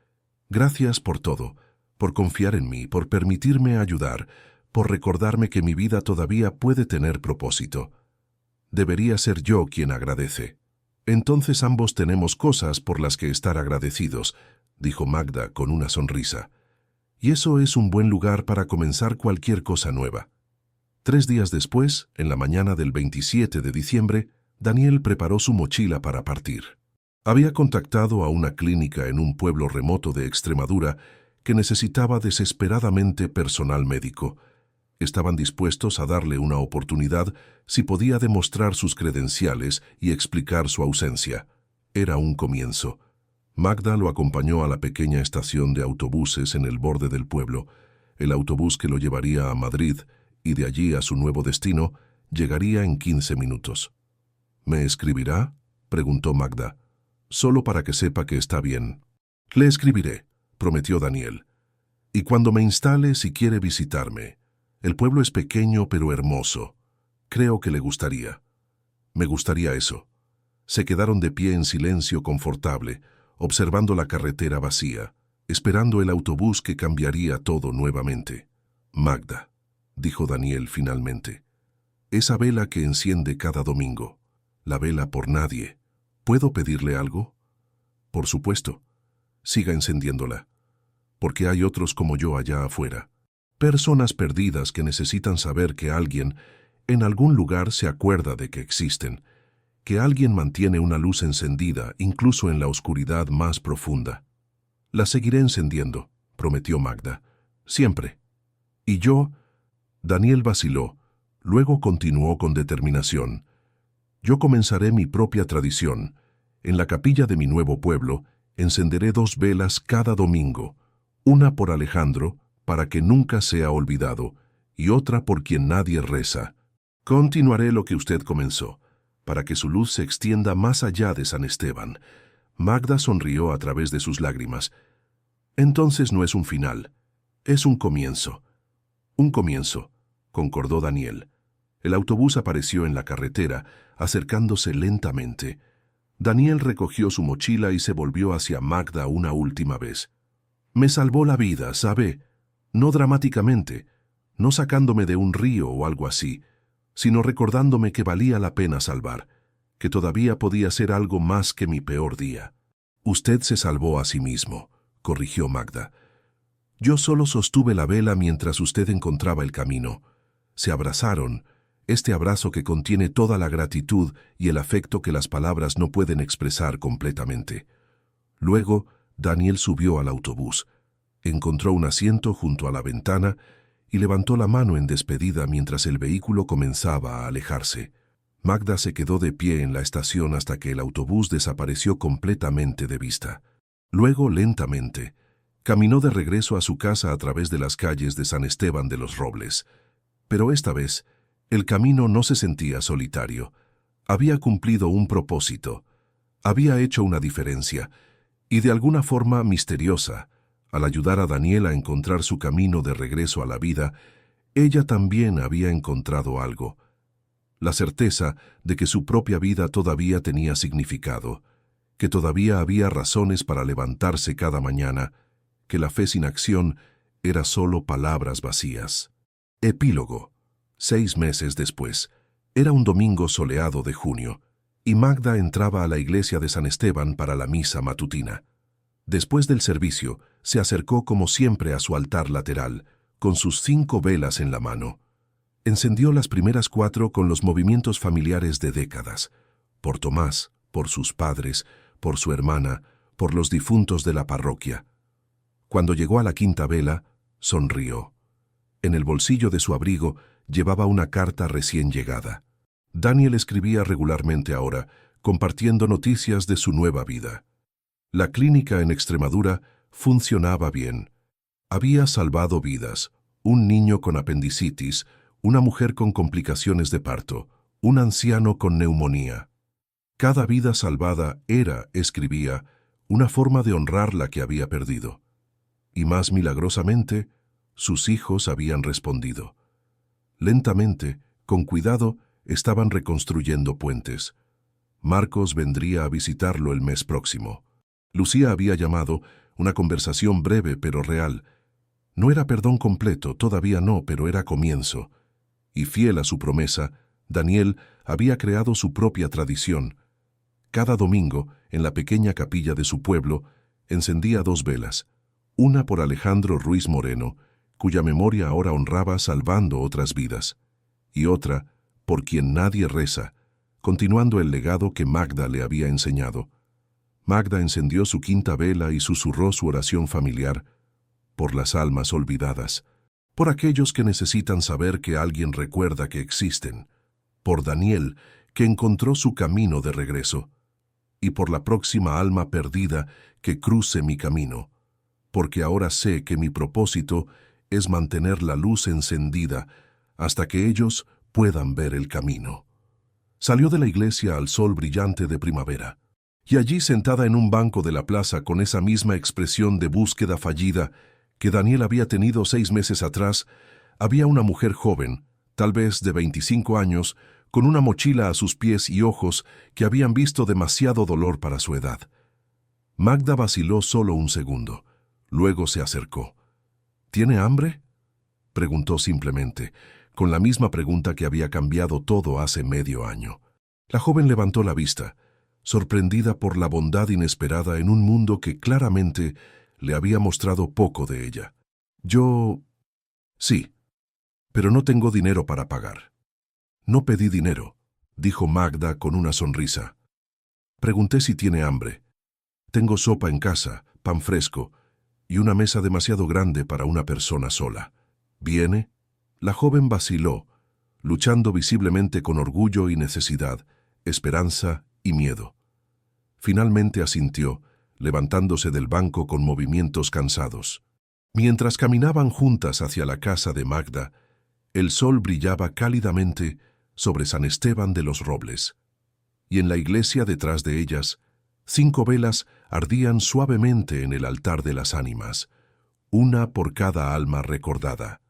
[SPEAKER 1] Gracias por todo, por confiar en mí, por permitirme ayudar, por recordarme que mi vida todavía puede tener propósito. Debería ser yo quien agradece. Entonces ambos tenemos cosas por las que estar agradecidos, dijo Magda con una sonrisa. Y eso es un buen lugar para comenzar cualquier cosa nueva. 3 días después, en la mañana del 27 de diciembre, Daniel preparó su mochila para partir. Había contactado a una clínica en un pueblo remoto de Extremadura que necesitaba desesperadamente personal médico. Estaban dispuestos a darle una oportunidad si podía demostrar sus credenciales y explicar su ausencia. Era un comienzo. Magda lo acompañó a la pequeña estación de autobuses en el borde del pueblo. El autobús que lo llevaría a Madrid y de allí a su nuevo destino llegaría en 15 minutos. ¿Me escribirá?, preguntó Magda. Solo para que sepa que está bien. Le escribiré, prometió Daniel. Y cuando me instale, si quiere visitarme. El pueblo es pequeño pero hermoso. Creo que le gustaría. Me gustaría eso. Se quedaron de pie en silencio confortable, observando la carretera vacía, esperando el autobús que cambiaría todo nuevamente. Magda, dijo Daniel finalmente. Esa vela que enciende cada domingo. La vela por nadie. ¿Puedo pedirle algo? Por supuesto. Siga encendiéndola. Porque hay otros como yo allá afuera. Personas perdidas que necesitan saber que alguien, en algún lugar, se acuerda de que existen. Que alguien mantiene una luz encendida, incluso en la oscuridad más profunda. La seguiré encendiendo, prometió Magda. Siempre. Y yo... Daniel vaciló. Luego continuó con determinación. Yo comenzaré mi propia tradición. En la capilla de mi nuevo pueblo, encenderé 2 velas cada domingo, una por Alejandro, para que nunca sea olvidado, y otra por quien nadie reza. Continuaré lo que usted comenzó, para que su luz se extienda más allá de San Esteban. Magda sonrió a través de sus lágrimas. Entonces no es un final, es un comienzo. Un comienzo, concordó Daniel. El autobús apareció en la carretera, acercándose lentamente. Daniel recogió su mochila y se volvió hacia Magda una última vez. Me salvó la vida, ¿sabe? No dramáticamente, no sacándome de un río o algo así, sino recordándome que valía la pena salvar, que todavía podía ser algo más que mi peor día. Usted se salvó a sí mismo, corrigió Magda. Yo solo sostuve la vela mientras usted encontraba el camino. Se abrazaron, este abrazo que contiene toda la gratitud y el afecto que las palabras no pueden expresar completamente. Luego, Daniel subió al autobús, encontró un asiento junto a la ventana y levantó la mano en despedida mientras el vehículo comenzaba a alejarse. Magda se quedó de pie en la estación hasta que el autobús desapareció completamente de vista. Luego, lentamente, caminó de regreso a su casa a través de las calles de San Esteban de los Robles. Pero esta vez, el camino no se sentía solitario. Había cumplido un propósito. Había hecho una diferencia, y de alguna forma misteriosa, al ayudar a Daniel a encontrar su camino de regreso a la vida, ella también había encontrado algo. La certeza de que su propia vida todavía tenía significado, que todavía había razones para levantarse cada mañana, que la fe sin acción era solo palabras vacías. Epílogo. 6 meses después. Era un domingo soleado de junio, y Magda entraba a la iglesia de San Esteban para la misa matutina. Después del servicio, se acercó como siempre a su altar lateral, con sus 5 velas en la mano. Encendió las primeras 4 con los movimientos familiares de décadas, por Tomás, por sus padres, por su hermana, por los difuntos de la parroquia. Cuando llegó a la quinta vela, sonrió. En el bolsillo de su abrigo llevaba una carta recién llegada. Daniel escribía regularmente ahora, compartiendo noticias de su nueva vida. La clínica en Extremadura funcionaba bien. Había salvado vidas, un niño con apendicitis, una mujer con complicaciones de parto, un anciano con neumonía. Cada vida salvada era, escribía, una forma de honrar la que había perdido. Y más milagrosamente, sus hijos habían respondido. Lentamente, con cuidado, estaban reconstruyendo puentes. Marcos vendría a visitarlo el mes próximo. Lucía había llamado, una conversación breve pero real. No era perdón completo, todavía no, pero era comienzo. Y fiel a su promesa, Daniel había creado su propia tradición. Cada domingo, en la pequeña capilla de su pueblo, encendía 2 velas, una por Alejandro Ruiz Moreno, cuya memoria ahora honraba salvando otras vidas, y otra por quien nadie reza, continuando el legado que Magda le había enseñado. Magda encendió su quinta vela y susurró su oración familiar por las almas olvidadas, por aquellos que necesitan saber que alguien recuerda que existen, por Daniel, que encontró su camino de regreso, y por la próxima alma perdida que cruce mi camino, porque ahora sé que mi propósito es mantener la luz encendida hasta que ellos puedan ver el camino. Salió de la iglesia al sol brillante de primavera, y allí sentada en un banco de la plaza con esa misma expresión de búsqueda fallida que Daniel había tenido 6 meses atrás, había una mujer joven, tal vez de 25 años, con una mochila a sus pies y ojos que habían visto demasiado dolor para su edad. Magda vaciló solo un segundo, luego se acercó. ¿Tiene hambre?, preguntó simplemente, con la misma pregunta que había cambiado todo hace medio año. La joven levantó la vista, sorprendida por la bondad inesperada en un mundo que claramente le había mostrado poco de ella. Yo... sí, pero no tengo dinero para pagar. No pedí dinero, dijo Magda con una sonrisa. Pregunté si tiene hambre. Tengo sopa en casa, pan fresco y una mesa demasiado grande para una persona sola. ¿Viene? La joven vaciló, luchando visiblemente con orgullo y necesidad, esperanza y miedo. Finalmente asintió, levantándose del banco con movimientos cansados. Mientras caminaban juntas hacia la casa de Magda, el sol brillaba cálidamente sobre San Esteban de los Robles, y en la iglesia detrás de ellas, 5 velas ardían suavemente en el altar de las ánimas, una por cada alma recordada,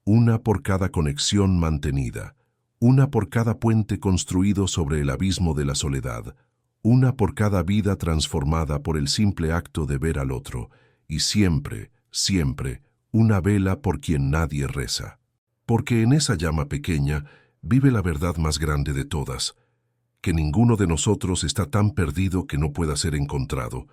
[SPEAKER 1] una por cada conexión mantenida, una por cada puente construido sobre el abismo de la soledad, una por cada vida transformada por el simple acto de ver al otro, y siempre, siempre, una vela por quien nadie reza. Porque en esa llama pequeña vive la verdad más grande de todas, que ninguno de nosotros está tan perdido que no pueda ser encontrado,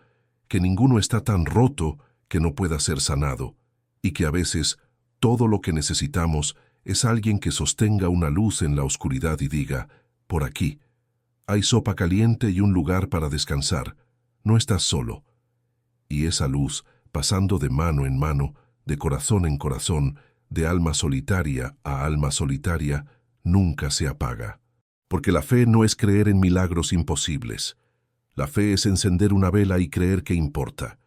[SPEAKER 1] que ninguno está tan roto que no pueda ser sanado, y que a veces todo lo que necesitamos es alguien que sostenga una luz en la oscuridad y diga, por aquí, hay sopa caliente y un lugar para descansar, no estás solo. Y esa luz, pasando de mano en mano, de corazón en corazón, de alma solitaria a alma solitaria, nunca se apaga. Porque la fe no es creer en milagros imposibles. La fe es encender una vela y creer que importa.